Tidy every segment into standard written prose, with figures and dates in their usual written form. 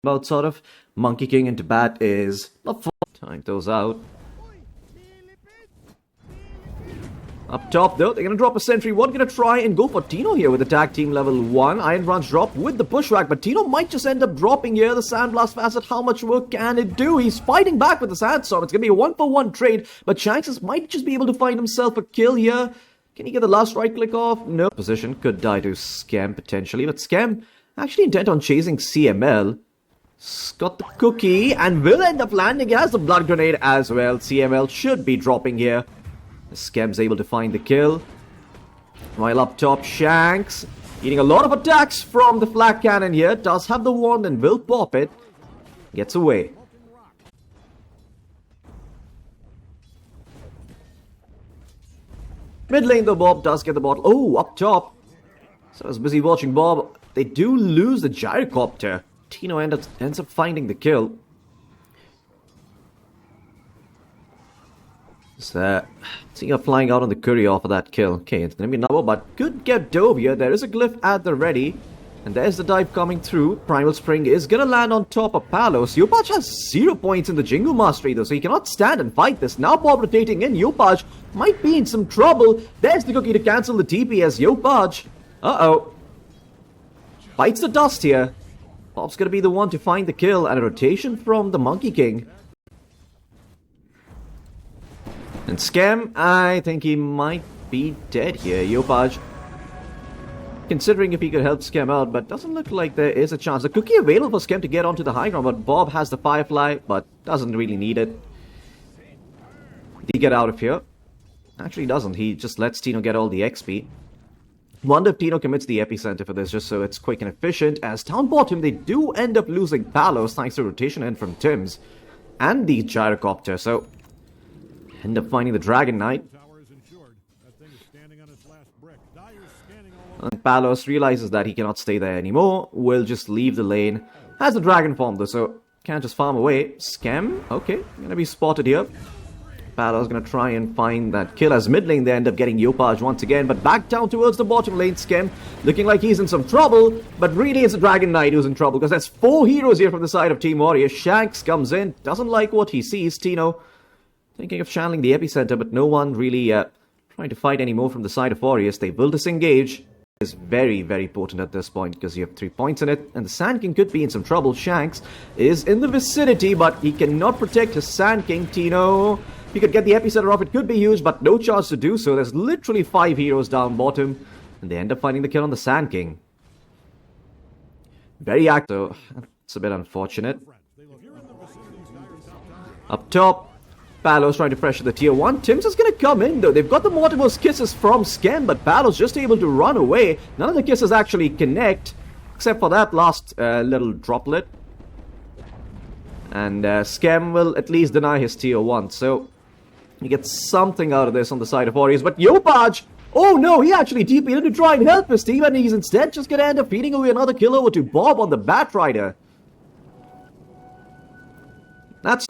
about sort of Monkey King into bat is not fun. Time those out. Up top though, they're going to drop a sentry. One going to try and go for Tino here with the tag team level 1. Iron Branch drop with the pushback, but Tino might just end up dropping here. The Sandblast Facet, how much work can it do? He's fighting back with the Sandstorm. It's going to be a 1-for-1 trade, but Shanks might just be able to find himself a kill here. Can he get the last right click off? No. Position could die to Scam potentially, but Scam actually intent on chasing CML. Got the cookie and will end up landing. He has the blood grenade as well. CML should be dropping here. Scam's able to find the kill. While up top, Shanks eating a lot of attacks from the flak cannon here. Does have the wand and will pop it. Gets away. Mid lane though, Bob does get the bottle. Oh, up top. So I was busy watching Bob. They do lose the gyrocopter. Tino ends up finding the kill. So, seeing her flying out on the courier for that kill. Okay, it's going to be another, but good get dove here. There is a glyph at the ready. And there's the dive coming through. Primal Spring is going to land on top of Palos. Yopaj has 0 points in the Jingu Mastery though, so he cannot stand and fight this. Now Bob rotating in. Yopaj might be in some trouble. There's the cookie to cancel the TP as Yopaj. Uh-oh. Bites the dust here. Bob's going to be the one to find the kill, and a rotation from the Monkey King. And Scam, I think he might be dead here. Yopaj, considering if he could help Scam out, but doesn't look like there is a chance. The cookie available for Scam to get onto the high ground, but Bob has the Firefly, but doesn't really need it. Did he get out of here? Actually doesn't. He just lets Tino get all the XP. Wonder if Tino commits the epicenter for this, just so it's quick and efficient. As down bottom, they do end up losing Palos thanks to rotation in from Tim's and the gyrocopter. So end up finding the Dragon Knight. And Palos realizes that he cannot stay there anymore. Will just leave the lane. Has the dragon form though, so can't just farm away. Scam, okay, gonna be spotted here. Palos gonna try and find that kill as mid lane they end up getting Yopaj once again, but back down towards the bottom lane. Scam looking like he's in some trouble, but really it's the Dragon Knight who's in trouble because there's 4 heroes here from the side of Team Aureus. Shanks comes in, doesn't like what he sees. Tino thinking of channeling the epicenter, but no one really trying to fight anymore from the side of Aureus. They will disengage. Is very, very potent at this point because you have 3 points in it, and the Sand King could be in some trouble. Shanks is in the vicinity, but he cannot protect his Sand King. Tino, he could get the epicenter off. It could be huge, but no chance to do so. There's literally 5 heroes down bottom, and they end up finding the kill on the Sand King. Very active. It's a bit unfortunate. Up top, Palos trying to pressure the tier 1. Tim's is going to come in though. They've got the Mortimer's kisses from Scam, but Palos just able to run away. None of the kisses actually connect, except for that last little droplet. And Scam will at least deny his tier 1. So he gets something out of this on the side of Aureus. But Yopaj, oh no, he actually TP'd in to try and help his team, and he's instead just going to end up feeding away another kill over to Bob on the Batrider. That's...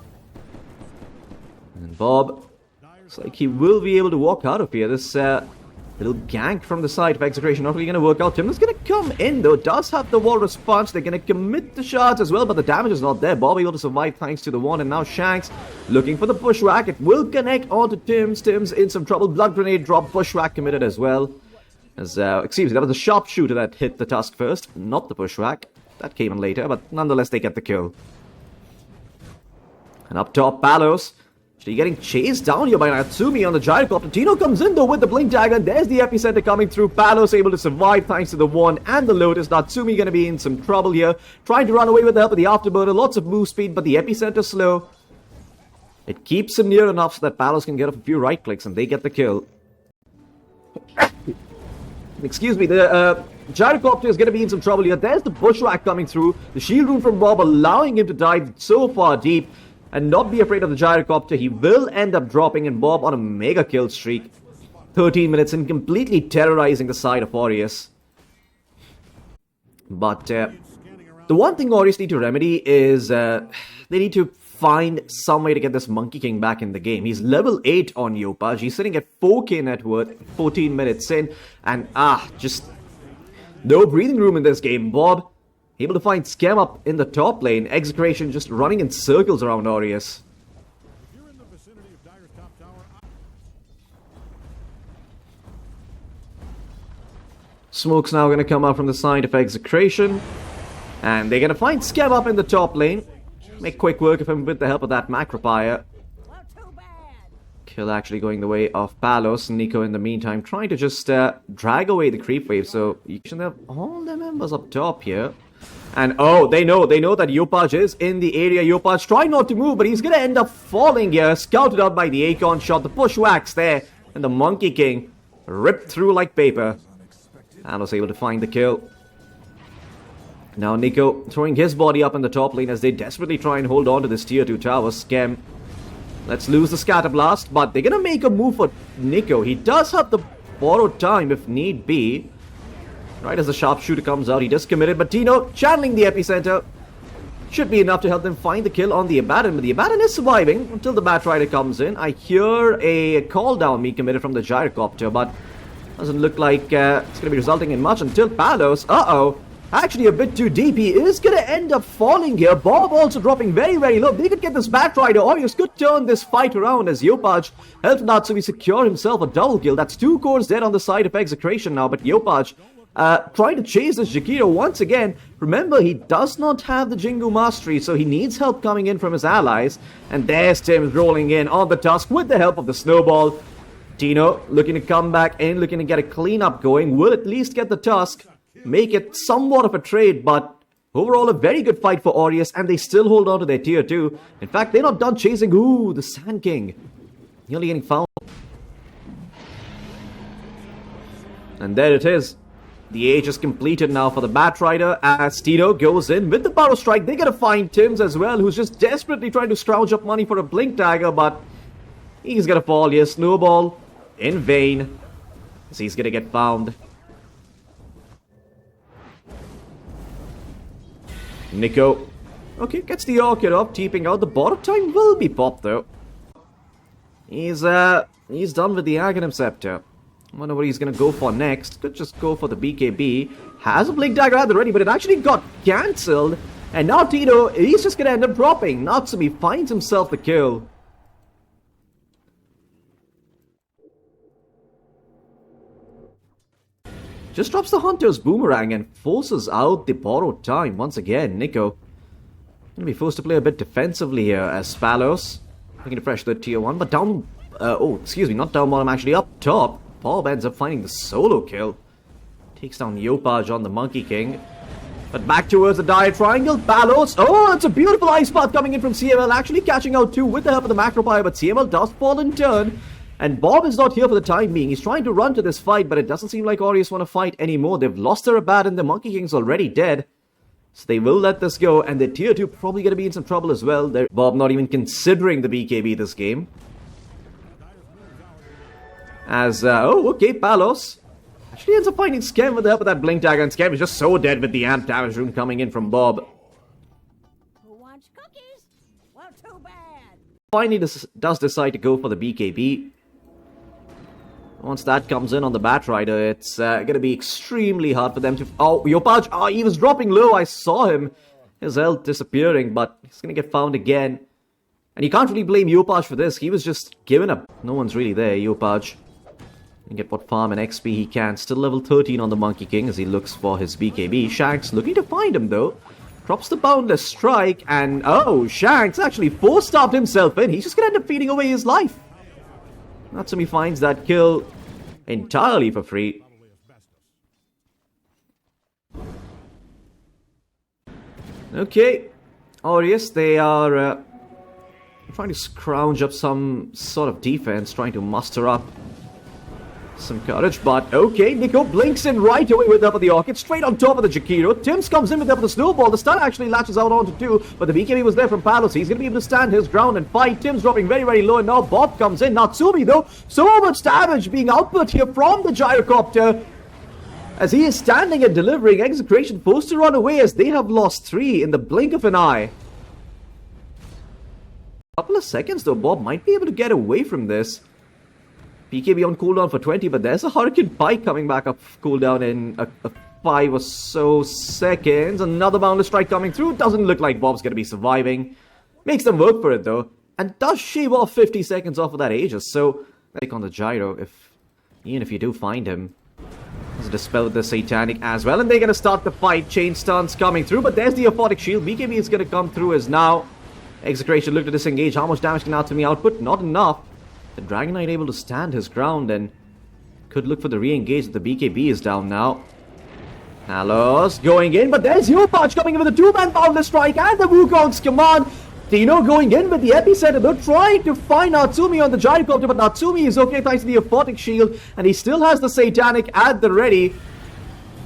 And Bob, looks like he will be able to walk out of here. This little gank from the side of Execration not really going to work out. Tim is going to come in though. Does have the Walrus Punch. They're going to commit the shards as well, but the damage is not there. Bob able to survive thanks to the wand, and now Shanks looking for the pushwhack. It will connect onto Tim's. Tim's in some trouble. Blood grenade drop. Pushwhack committed as well. As excuse me, that was the sharpshooter that hit the tusk first, not the pushwhack. That came in later, but nonetheless they get the kill. And up top, Palos. Actually getting chased down here by Natsumi on the gyrocopter. Tino comes in though with the blink dagger, and there's the epicenter coming through. Palos able to survive thanks to the wand and the Lotus. Natsumi gonna be in some trouble here, trying to run away with the help of the afterburner. Lots of move speed, but the epicenter slow. It keeps him near enough so that Palos can get off a few right clicks, and they get the kill. Excuse me, the gyrocopter is going to be in some trouble here. There's the bushwhack coming through. The shield rune from Bob allowing him to dive so far deep and not be afraid of the gyrocopter. He will end up dropping, and Bob on a mega kill streak. 13 minutes and completely terrorizing the side of Aureus. But the one thing Aureus need to remedy is they need to find some way to get this Monkey King back in the game. He's level 8 on Yopaj. He's sitting at 4k net worth, 14 minutes in, and just no breathing room in this game. Bob Able to find Scam up in the top lane. Execration just running in circles around Aureus. Smoke's now going to come out from the side of Execration. And they're going to find Scam up in the top lane. Make quick work of him with the help of that Rapier. Kill actually going the way of Palos. Nikko in the meantime trying to just drag away the creep wave. So you should have all the members up top here. And oh, they know that Yopaj is in the area. Yopaj trying not to move, but he's going to end up falling here. Scouted out by the Acorn shot. The pushwhacks there. And the Monkey King ripped through like paper. And was able to find the kill. Now Nikko throwing his body up in the top lane as they desperately try and hold on to this tier 2 tower. Scam. Let's lose the Scatter Blast, but they're going to make a move for Nikko. He does have the borrowed time if need be. Right as the sharpshooter comes out, he just committed. But Tino channeling the epicenter should be enough to help them find the kill on the Abaddon. But the Abaddon is surviving until the Batrider comes in. I hear a call down being committed from the Gyrocopter, but doesn't look like it's going to be resulting in much until Palos. Actually a bit too deep. He is going to end up falling here. Bob also dropping very, very low. They could get this Batrider. Aureus could turn this fight around as Yopaj helped Natsumi secure himself a double kill. That's 2 cores dead on the side of Execration now. But Yopaj trying to chase this Jakiro once again. Remember, he does not have the Jingu Mastery, so he needs help coming in from his allies. And there's Tim rolling in on the Tusk with the help of the Snowball. Tino looking to come back in, looking to get a cleanup going. Will at least get the Tusk. Make it somewhat of a trade, but overall a very good fight for Aureus, and they still hold on to their tier 2. In fact, they're not done chasing. Ooh, the Sand King. Nearly getting found. And there it is. The age is completed now for the Batrider as Tino goes in with the Burrow Strike. They're going to find Tims as well, who's just desperately trying to scrounge up money for a Blink Dagger, but he's going to fall here. Snowball in vain as he's going to get found. Nikko, okay, gets the Orchid up, teeping out. The border time will be popped though. He's done with the Aghanim Scepter. I wonder what he's gonna go for next. Could just go for the BKB. Has a Blink Dagger at the ready, but it actually got cancelled. And now Tino, he's just gonna end up dropping. Natsumi finds himself the kill. Just drops the Hunter's Boomerang and forces out the borrowed time once again. Nikko gonna be forced to play a bit defensively here as Palos looking to pressure the tier 1, but down. Not down bottom, actually up top. Bob ends up finding the solo kill. Takes down Yopaj on the Monkey King. But back towards the Dire Triangle. Palos. Oh, it's a beautiful Ice Path coming in from CML. Actually catching out too with the help of the Macropire, but CML does fall in turn. And Bob is not here for the time being. He's trying to run to this fight, but it doesn't seem like Aureus want to fight anymore. They've lost their Abaddon. The Monkey King's already dead. So they will let this go. And their tier 2 probably going to be in some trouble as well. Bob not even considering the BKB this game. As, Palos actually ends up finding Scam with the help of that Blink Dagger. And Scam is just so dead with the Amp Damage Rune coming in from Bob. Who wants cookies? Well, too bad. Finally does decide to go for the BKB. Once that comes in on the Batrider, it's going to be extremely hard for them to... Oh, Yopaj! Oh, he was dropping low. I saw him. His health disappearing, but he's going to get found again. And you can't really blame Yopaj for this. He was just giving up. No one's really there, Yopaj. And get what farm and XP he can. Still level 13 on the Monkey King as he looks for his BKB. Shanks looking to find him, though. Drops the Boundless Strike, and oh, Shanks actually four-stabbed himself in. He's just going to end up feeding away his life. Natsumi finds that kill entirely for free. Okay, Aureus, they are trying to scrounge up some sort of defense, trying to muster up some courage, but okay, Nikko blinks in right away with the help of the Orchid, straight on top of the Jakiro. Tims comes in with the help of the Snowball. The stun actually latches out onto 2, but the BKB was there from Palos. He's going to be able to stand his ground and fight. Tims dropping very, very low, and now Bob comes in. Natsumi, though, so much damage being output here from the Gyrocopter. As he is standing and delivering, Execration forced to run away as they have lost 3 in the blink of an eye. Couple of seconds, though, Bob might be able to get away from this. PKB on cooldown for 20, but there's a Hurricane Pike coming back up cooldown in 5 or so seconds. Another boundless strike coming through. Doesn't look like Bob's going to be surviving. Makes them work for it though. And does shave off 50 seconds off of that Aegis. So, take on the gyro even if you do find him. There's a dispel with the Satanic as well. And they're going to start the fight. Chain stuns coming through. But there's the Aphotic Shield. BKB is going to come through as now. Execration look to disengage. How much damage can Natsumi output? Not enough. The Dragon Knight able to stand his ground and could look for the re-engage. The BKB is down now. Palos going in, but there's Yopaj coming in with a 2-man boundless strike and the Wukong's command. Dino going in with the epicenter. They're trying to find Natsumi on the gyrocopter, but Natsumi is okay thanks to the Aphotic Shield, and he still has the Satanic at the ready.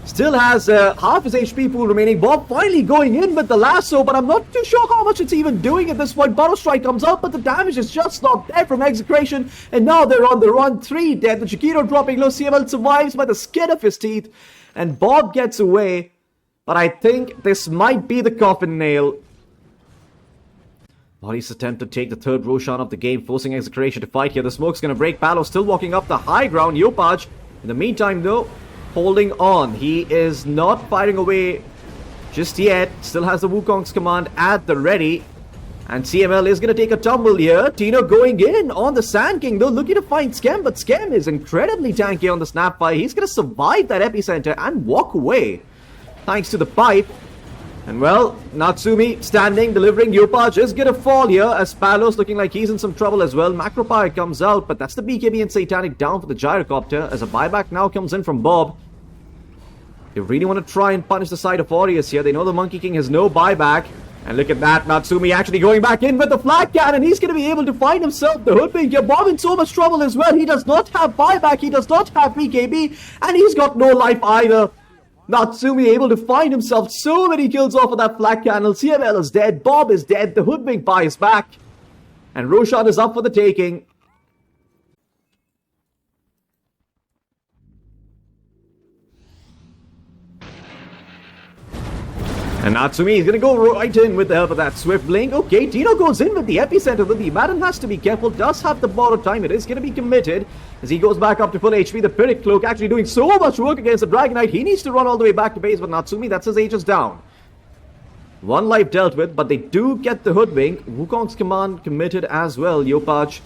Still has half his HP pool remaining. Bob finally going in with the lasso, but I'm not too sure how much it's even doing at this point. Burrow Strike comes out, but the damage is just not there from Execration. And now they're on the run. 3 dead. The Chiquito dropping low. CML survives by the skin of his teeth. And Bob gets away. But I think this might be the coffin nail. Body's attempt to take the third Roshan of the game, forcing Execration to fight here. The smoke's going to break. Palos still walking up the high ground. Yopaj, in the meantime, though, holding on. He is not fighting away just yet. Still has the Wukong's command at the ready. And CML is going to take a tumble here. Tino going in on the Sand King, though, looking to find Skem. But Skem is incredibly tanky on the Snapfire. He's going to survive that epicenter and walk away, thanks to the pipe. And well, Natsumi standing, delivering. Yopaj is going to fall here as Palos looking like he's in some trouble as well. Macropire comes out, but that's the BKB and Satanic down for the gyrocopter as a buyback now comes in from Bob. They really want to try and punish the side of Aureus here. They know the Monkey King has no buyback. And look at that, Natsumi actually going back in with the flag cannon. He's going to be able to find himself the hoodwink here. Bob in so much trouble as well. He does not have buyback. He does not have BKB. And he's got no life either. Natsumi able to find himself so many kills off of that flag cannon. CML is dead. Bob is dead. The hoodwink buys back. And Roshan is up for the taking. And Natsumi is going to go right in with the help of that Swift Blink. Okay, Tino goes in with the epicenter, but the Madden has to be careful. Does have the borrowed time. It is going to be committed as he goes back up to full HP. The Pyrrhic Cloak actually doing so much work against the Dragon Knight. He needs to run all the way back to base, but Natsumi, that's his Aegis down. 1 life dealt with, but they do get the hoodwink. Wukong's command committed as well. Yopaj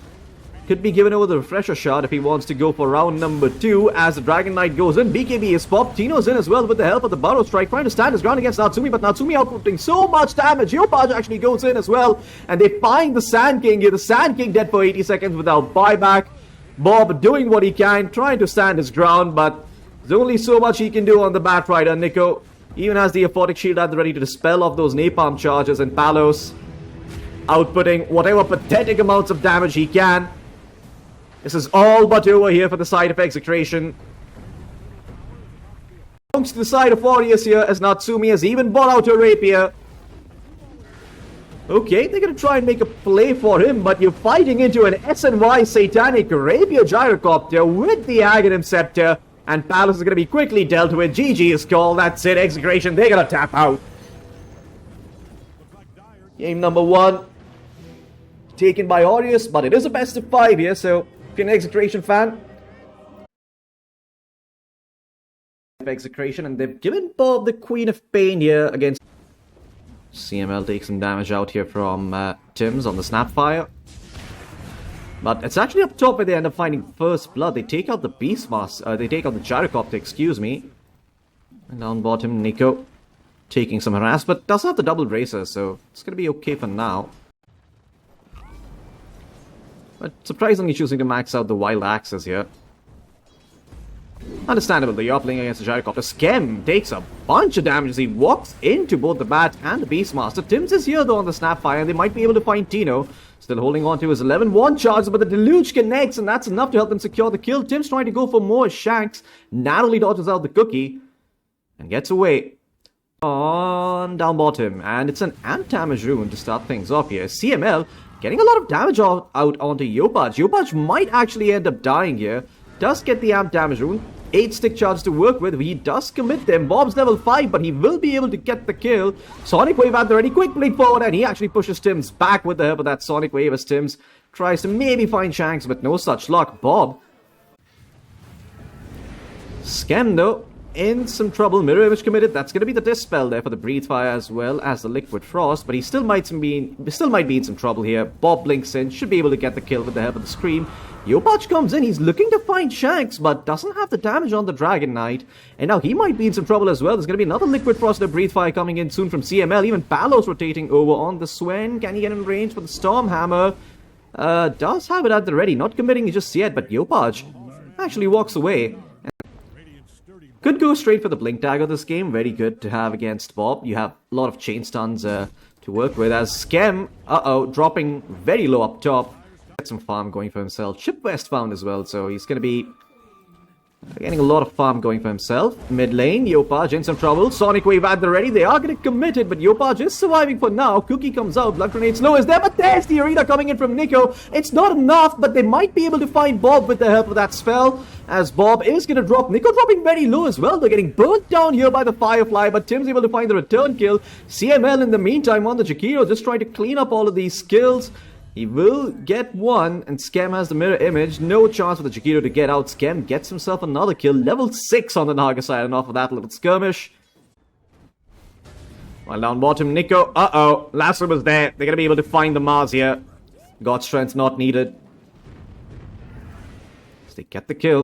could be given over the refresher shot if he wants to go for round number 2 as the Dragon Knight goes in. BKB is popped. Tino's in as well with the help of the Burrow Strike, trying to stand his ground against Natsumi, but Natsumi outputting so much damage. Yopaj actually goes in as well, and they find the Sand King here. The Sand King dead for 80 seconds without buyback. Bob doing what he can, trying to stand his ground, but there's only so much he can do on the Bat Rider. Nikko even has the Aphotic Shield at the ready to dispel off those napalm charges, and Palos outputting whatever pathetic amounts of damage he can. This is all but over here for the side of Execration. Belongs to the side of Aureus here as Natsumi has even bought out her Rapier. Okay, they're going to try and make a play for him, but you're fighting into an SNY Satanic Rapier Gyrocopter with the Aghanim Scepter, and Palos is going to be quickly dealt with. GG is called. That's it, Execration. They're going to tap out. Game number 1 taken by Aureus, but it is a best of 5 here, so if you're an Execration fan, Execration, and they've given Bob the Queen of Pain here against CML. Takes some damage out here from Tim's on the Snapfire, but it's actually up top where they end up finding First Blood. They take out the Beastmaster, they take out the Gyrocopter, excuse me, and down bottom Nikko taking some harass, but does have the double racer, so it's gonna be okay for now. But surprisingly choosing to max out the wild axes here. Understandable, they are playing against the Gyrocopter. Skem takes a bunch of damage as he walks into both the Bat and the Beastmaster. Tim's is here though on the Snapfire, and they might be able to find Tino. Still holding on to his 11-1 charge, but the Deluge connects, and that's enough to help them secure the kill. Tim's trying to go for more Shanks, narrowly dodges out the cookie, and gets away. On down bottom, and it's an Ant-Damage Rune to start things off here. CML getting a lot of damage out onto Yopaj. Yopaj might actually end up dying here. Does get the Amp Damage Rune. 8 stick charges to work with. He does commit them. Bob's level 5, but he will be able to get the kill. Sonic Wave at the ready. Quick blink forward, and he actually pushes Tim's back with the help of that Sonic Wave as Tim's tries to maybe find Shanks, but no such luck. Bob. Skem, though, in some trouble. Mirror Image committed. That's going to be the Dispel there for the Breathe Fire as well as the Liquid Frost. But he still might be in some trouble here. Bob blinks in. Should be able to get the kill with the help of the Scream. Yopaj comes in. He's looking to find Shanks, but doesn't have the damage on the Dragon Knight. And now he might be in some trouble as well. There's going to be another Liquid Frost and a Breathe Fire coming in soon from CML. Even Palos rotating over on the Swen. Can he get in range for the Storm Hammer? Does have it at the ready. Not committing just yet, but Yopaj actually walks away. Could go straight for the Blink Dagger this game. Very good to have against Bob. You have a lot of chain stuns to work with. As Skem, dropping very low up top. Get some farm going for himself. Chip West found as well, so he's going to be getting a lot of farm going for himself. Mid lane, Yopaj in some trouble. Sonic Wave at the ready. They are going to commit it, but Yopaj is surviving for now. Cookie comes out. Blood Grenade Slow is there, but there's the arena coming in from Nikko. It's not enough, but they might be able to find Bob with the help of that spell. As Bob is going to drop. Nikko dropping very low as well. They're getting burnt down here by the Firefly, but Tim's able to find the return kill. CML in the meantime on the Jakiro, just trying to clean up all of these skills. He will get one, and Skem has the mirror image. No chance for the Jakiro to get out. Skem gets himself another kill. Level 6 on the Naga side, and off of that little skirmish. While down bottom, Nikko. Lasso was there. They're going to be able to find the Mars here. God Strength not needed. So they get the kill.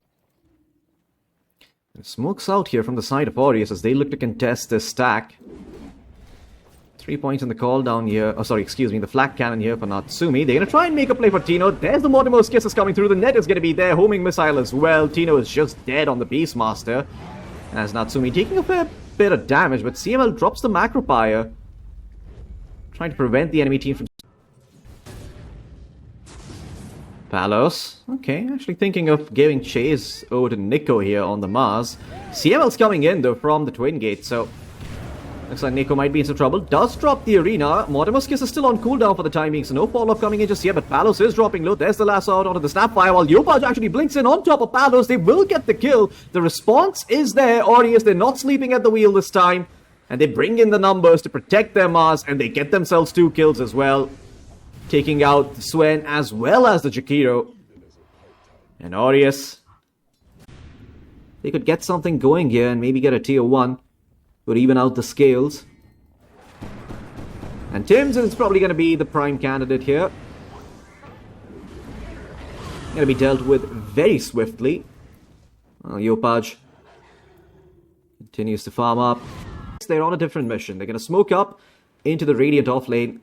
And smokes out here from the side of Aureus as they look to contest this stack. 3 points in the call down here. Oh, sorry, excuse me. The flak cannon here for Natsumi. They're going to try and make a play for Tino. There's the Mortimer's Kisses coming through. The net is going to be there. Homing missile as well. Tino is just dead on the Beastmaster. As Natsumi taking a fair bit of damage, but CML drops the Macropire. Trying to prevent the enemy team from... Palos. Okay, actually thinking of giving chase over to Nikko here on the Mars. CML's coming in, though, from the Twin Gate, so... Looks like Nikko might be in some trouble. Does drop the arena. Mortimer's Kiss is still on cooldown for the time being, so no follow-up coming in just yet. But Palos is dropping low. There's the lasso out onto the Snapfire. While Yopaj actually blinks in on top of Palos. They will get the kill. The response is there. Aureus, they're not sleeping at the wheel this time. And they bring in the numbers to protect their Mars. And they get themselves 2 kills as well. Taking out the Swen as well as the Jakiro. And Aureus. They could get something going here and maybe get a tier 1. Would even out the scales. And Tim's is probably going to be the prime candidate here. Going to be dealt with very swiftly. Yopaj continues to farm up. They're on a different mission. They're going to smoke up into the Radiant off lane.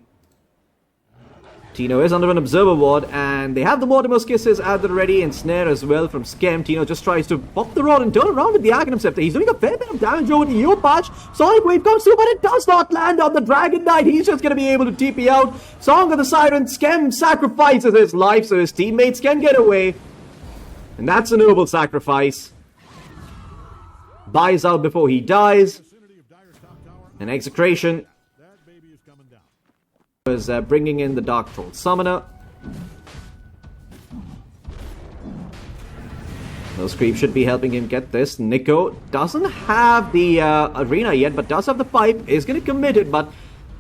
Tino is under an Observer Ward, and they have the Mortimer's Kisses at the ready, and Snare as well from Skem. Tino just tries to pop the rod and turn around with the Aghanim Scepter. He's doing a fair bit of damage over to Yopaj. Sonic Wave comes through, but it does not land on the Dragon Knight. He's just going to be able to TP out. Song of the Siren. Skem sacrifices his life so his teammates can get away. And that's a noble sacrifice. Buys out before he dies. And Execration is bringing in the Dark Troll Summoner. Those creeps should be helping him get this. Nikko doesn't have the arena yet, but does have the pipe. Is going to commit it, but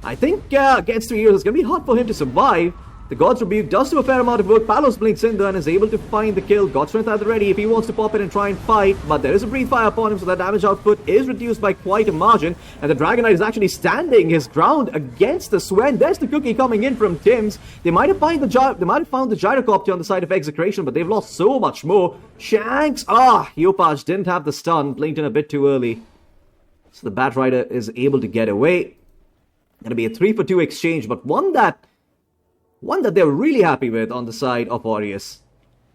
I think against 3 years, it's going to be hard for him to survive. The God's Rebuke does do a fair amount of work. Palos blinks in there and is able to find the kill. God's Strength at the ready if he wants to pop in and try and fight. But there is a Breathe Fire upon him, so that damage output is reduced by quite a margin. And the Dragon Knight is actually standing his ground against the Swen. There's the cookie coming in from Tim's. They might have found the Gyrocopter on the side of Execration, but they've lost so much more. Shanks! Yopaj didn't have the stun. Blinked in a bit too early. So the Bat Rider is able to get away. Gonna be a 3-for-2 exchange, but one that they're really happy with on the side of Aureus.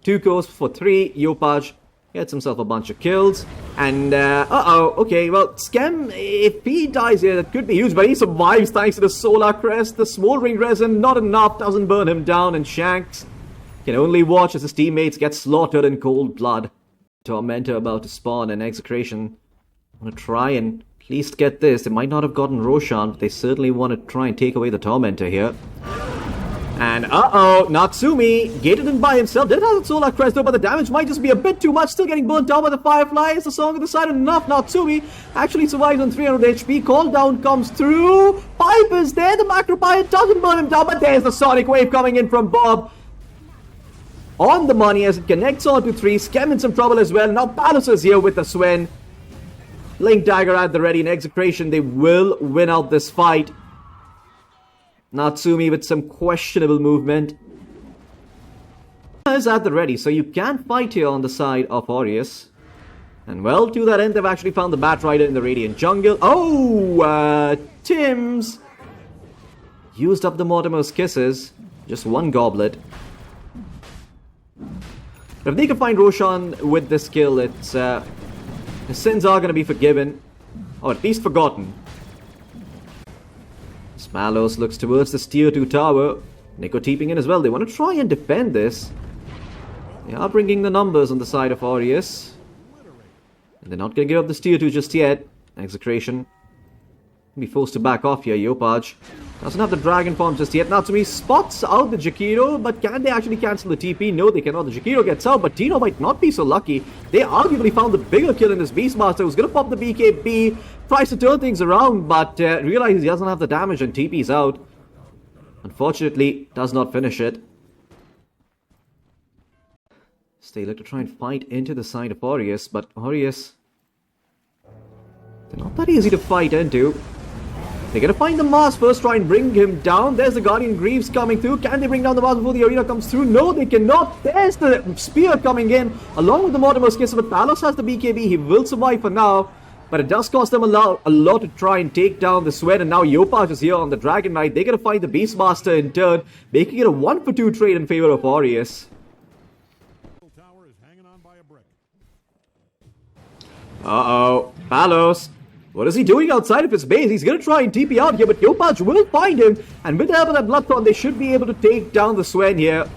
2 cores for 3. Yopaj gets himself a bunch of kills. And, okay, well, Skem, if he dies here, that could be huge, but he survives thanks to the Solar Crest. The Smoldering Resin, not enough, doesn't burn him down, and Shanks can only watch as his teammates get slaughtered in cold blood. Tormentor about to spawn, and Execration want to try and at least get this. They might not have gotten Roshan, but they certainly want to try and take away the Tormentor here. And Natsumi gated in by himself. Didn't have the Solar Crest though, but the damage might just be a bit too much. Still getting burnt down by the Firefly. It's the Song of the Siren enough. Natsumi actually survives on 300 HP. Call down comes through. Pipe is there. The Macropire doesn't burn him down, but there's the Sonic Wave coming in from Bob. On the money as it connects onto 3. Skem in some trouble as well. Now Palos is here with the Swen. Link Dagger at the ready in Execration. They will win out this fight. Natsumi with some questionable movement is at the ready, so you can fight here on the side of Aureus. And well, to that end, they've actually found the Bat Rider in the Radiant Jungle. Oh, Tim's used up the Mortimer's Kisses. Just one goblet. But if they can find Roshan with this kill, it's his sins are going to be forgiven, or at least forgotten. Palos looks towards this tier 2 tower. Nikko teeping in as well. They want to try and defend this. They are bringing the numbers on the side of Aureus. And they're not going to give up this tier 2 just yet. Execration be forced to back off here. Yopaj doesn't have the dragon form just yet. Natsumi spots out the Jakiro, but can they actually cancel the TP? No, they cannot. The Jakiro gets out, but Tino might not be so lucky. They arguably found the bigger kill in this Beastmaster, who's going to pop the BKB, tries to turn things around, but realizes he doesn't have the damage and TP's out. Unfortunately, does not finish it. So they look to try and fight into the side of Aureus, but Aureus, they're not that easy to fight into. They're going to find the Mars first, try and bring him down. There's the Guardian Greaves coming through. Can they bring down the Mars before the arena comes through? No, they cannot. There's the Spear coming in, along with the Mortimer's Kiss. But Palos has the BKB. He will survive for now. But it does cost them a lot to try and take down the Sweat. And now Yopaj is here on the Dragon Knight. They're going to find the Beastmaster in turn, making it a 1-for-2 trade in favor of Aureus. Uh-oh. Palos. What is he doing outside of his base? He's going to try and TP out here, but Yopaj will find him. And with the help of that Bloodthorn, they should be able to take down the Swen here.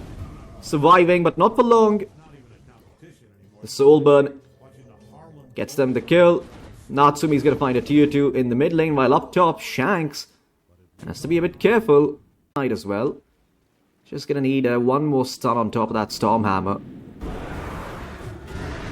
Surviving, but not for long. The Soul Burn gets them the kill. Natsumi's going to find a tier 2 in the mid lane, while up top, Shanks has to be a bit careful. As well. Just going to need one more stun on top of that Stormhammer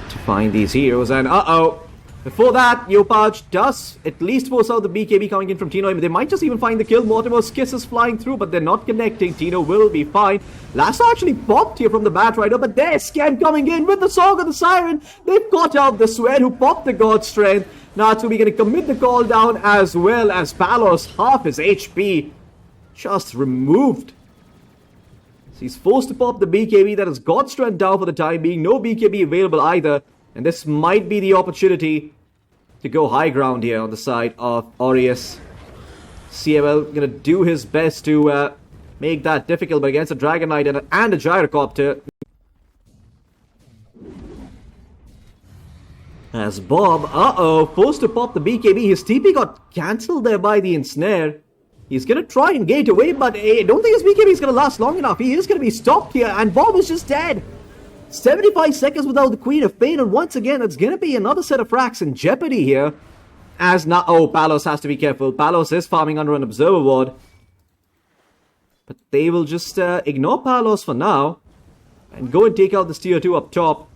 to find these heroes. And uh-oh. Before that, Yopaj does at least force out the BKB coming in from Tino. They might just even find the kill. Mortimer's Kiss is flying through, but they're not connecting. Tino will be fine. Lasso actually popped here from the Bat Rider, but there's Scan coming in with the Song of the Siren. They've caught out the Sweat, who popped the God Strength. Natsumi going to commit the call down, as well as Palos, half his HP just removed. So he's forced to pop the BKB. That is God Strength down for the time being. No BKB available either. And this might be the opportunity to go high ground here on the side of Aureus. CML going to do his best to make that difficult, but against a Dragon Knight and a Gyrocopter. As Bob, forced to pop the BKB. His TP got cancelled there by the Ensnare. He's going to try and gate away, but I don't think his BKB is going to last long enough. He is going to be stopped here, and Bob is just dead. 75 seconds without the Queen of Pain, and once again, it's going to be another set of fracks in jeopardy here. As now, Palos has to be careful. Palos is farming under an Observer Ward. But they will just ignore Palos for now and go and take out this tier 2 up top.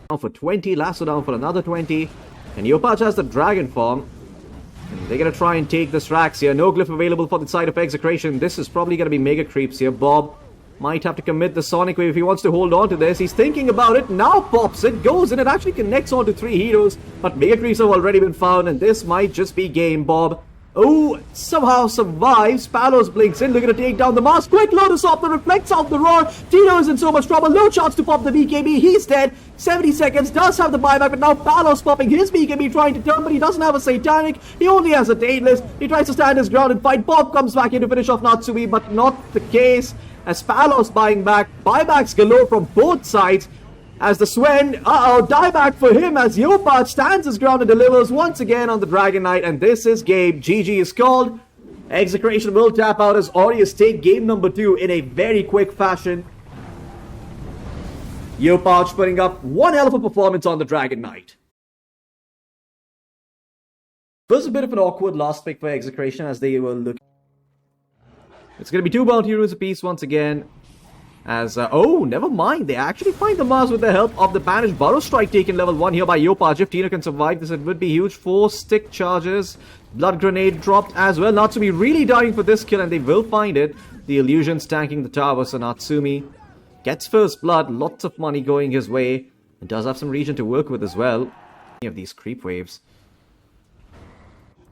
Down for 20, Lasso down for another 20. And Yopaj has the Dragon form. They're going to try and take this Rax here. No glyph available for the side of Execration. This is probably going to be Mega Creeps here. Bob might have to commit the Sonic Wave if he wants to hold on to this. He's thinking about it. Now pops it. Goes and it actually connects onto 3 heroes. But Mega Creeps have already been found. And this might just be game, Bob. Oh, somehow survives. Palos blinks in. They're going to take down the mask. Quick Lotus off the reflects off the roar. Tino is in so much trouble. No chance to pop the BKB. He's dead. 70 seconds. Does have the buyback, but now Palos popping his BKB, trying to turn, but he doesn't have a Satanic. He only has a Daedalus. He tries to stand his ground and fight. Bob comes back in to finish off Natsumi, but not the case. As Palos buying back. Buybacks galore from both sides. As the Swen, dieback for him as Yopaj stands his ground and delivers once again on the Dragon Knight. And this is game. GG is called. Execration will tap out as Aureus take game number 2 in a very quick fashion. Yopaj putting up one hell of a performance on the Dragon Knight. It was a bit of an awkward last pick for Execration as they were looking. It's going to be 2 bounty heroes apiece once again. As, never mind. They actually find the Mars with the help of the banished Burrow Strike taken level 1 here by Yopaj. If Tino can survive this, it would be huge. 4 stick charges. Blood Grenade dropped as well. Natsumi really dying for this kill, and they will find it. The illusions tanking the tower, so Natsumi Gets first blood, lots of money going his way. And does have some region to work with as well. Any of these creep waves.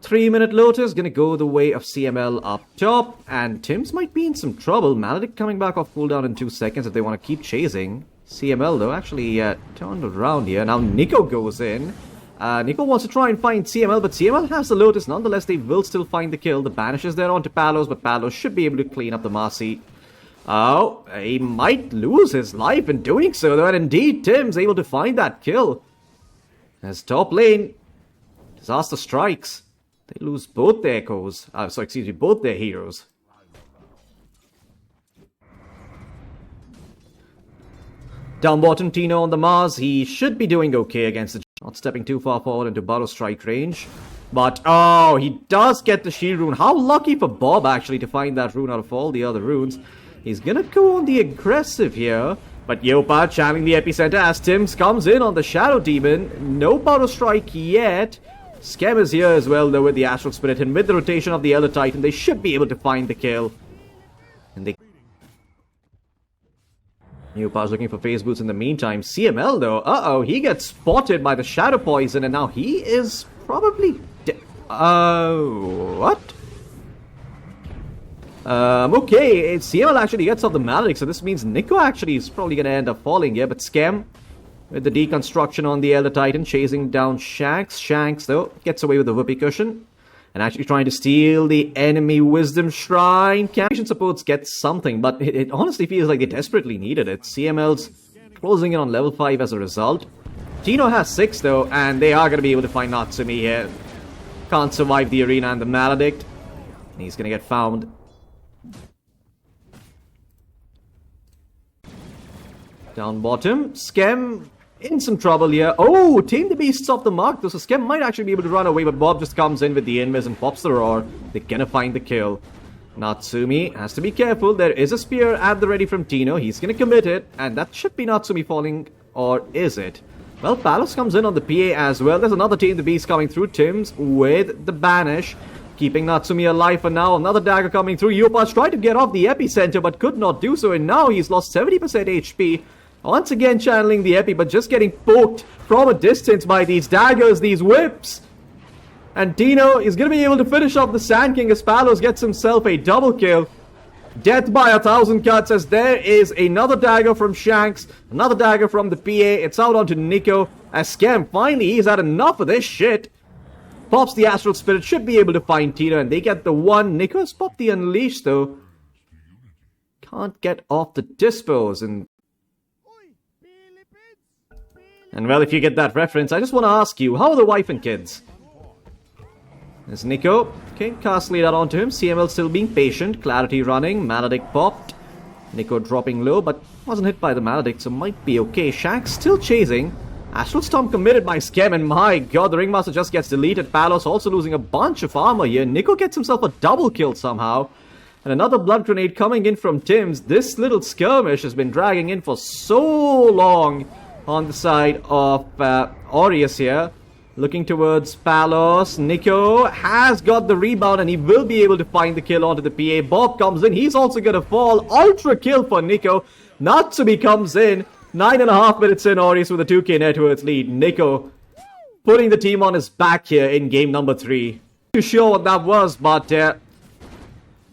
3-minute Lotus gonna go the way of CML up top. And Tim's might be in some trouble. Maledict coming back off cooldown in 2 seconds if they want to keep chasing. CML though actually turned around here. Now Nikko goes in. Nikko wants to try and find CML, but CML has the Lotus. Nonetheless, they will still find the kill. The banish is there onto Palos, but Palos should be able to clean up the Marcy. Oh, he might lose his life in doing so, though, and indeed, Tim's able to find that kill. As top lane, disaster strikes. They lose both their echoes. Both their heroes. Down bottom, Tino on the Mars. He should be doing okay against the... Not stepping too far forward into Burrow strike range. But, oh, he does get the shield rune. How lucky for Bob, actually, to find that rune out of all the other runes. He's gonna go on the aggressive here. But Yopa channeling the epicenter as Tims comes in on the Shadow Demon. No Burrow strike yet. Skem is here as well, though, with the Astral Spirit. And with the rotation of the Elder Titan, they should be able to find the kill. And they... Yopa's looking for phase boots in the meantime. CML, though, he gets spotted by the Shadow Poison, and now he is probably dead. What? Okay, CML actually gets off the Maledict, so this means Nikko actually is probably going to end up falling here, but Skem, with the deconstruction on the Elder Titan, chasing down Shanks. Shanks, though, gets away with the Whoopee Cushion. And actually trying to steal the enemy Wisdom Shrine. Campion supports get something, but it honestly feels like they desperately needed it. CML's closing in on level 5 as a result. Tino has 6 though, and they are going to be able to find Natsumi here. Can't survive the arena and the Maledict. And he's going to get found. Down bottom, Skem... in some trouble here. Oh, Tame the Beasts off the mark though, so Skem might actually be able to run away, but Bob just comes in with the invis and pops the roar. They're gonna find the kill. Natsumi has to be careful. There is a spear at the ready from Tino. He's gonna commit it, and that should be Natsumi falling, or is it? Well, Palos comes in on the PA as well. There's another Tame the Beast coming through. Tim's with the banish, keeping Natsumi alive for now. Another dagger coming through. Yopa's tried to get off the epicenter, but could not do so, and now he's lost 70% HP. Once again channeling the epi, but just getting poked from a distance by these daggers, these whips. And Tino is going to be able to finish off the Sand King as Palos gets himself a double kill. Death by 1,000 cuts as there is another dagger from Shanks, another dagger from the PA. It's out onto Nikko as Skem finally he's had enough of this shit. Pops the Astral Spirit, should be able to find Tino, and they get the one. Nikko's popped the Unleash though. Can't get off the Dispose, and well, if you get that reference, I just want to ask you, how are the wife and kids? There's Nikko. Okay, cast lead out onto him. CML still being patient. Clarity running. Maledict popped. Nikko dropping low, but wasn't hit by the Maledict, so might be okay. Shanks still chasing. Astral Storm committed by Skem, and my god, the Ringmaster just gets deleted. Palos also losing a bunch of armor here. Nikko gets himself a double kill somehow. And another blood grenade coming in from Tims. This little skirmish has been dragging in for so long. On the side of Aureus here, looking towards Palos. Nikko has got the rebound and he will be able to find the kill onto the PA. Bob comes in, he's also going to fall. Ultra kill for Nikko. Natsumi comes in, 9.5 minutes in, Aureus with a 2k net worth lead. Nikko putting the team on his back here in game number 3. Not too sure what that was, but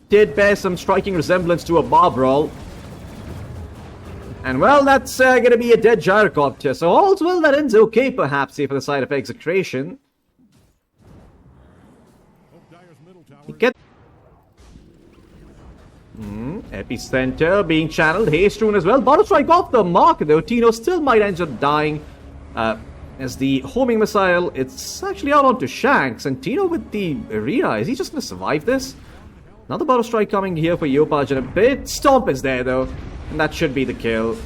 did bear some striking resemblance to a bar brawl. And well, that's going to be a dead gyrocopter. So all's well that ends okay, perhaps, here for the side of Execration. You get... Epicenter being channeled. Haste Rune as well. Bottle strike off the mark, though. Tino still might end up dying. As the homing missile, it's actually out onto Shanks. And Tino with the arena. Is he just going to survive this? Another bottle strike coming here for Yopaj in a bit. Stomp is there, though. And that should be the kill.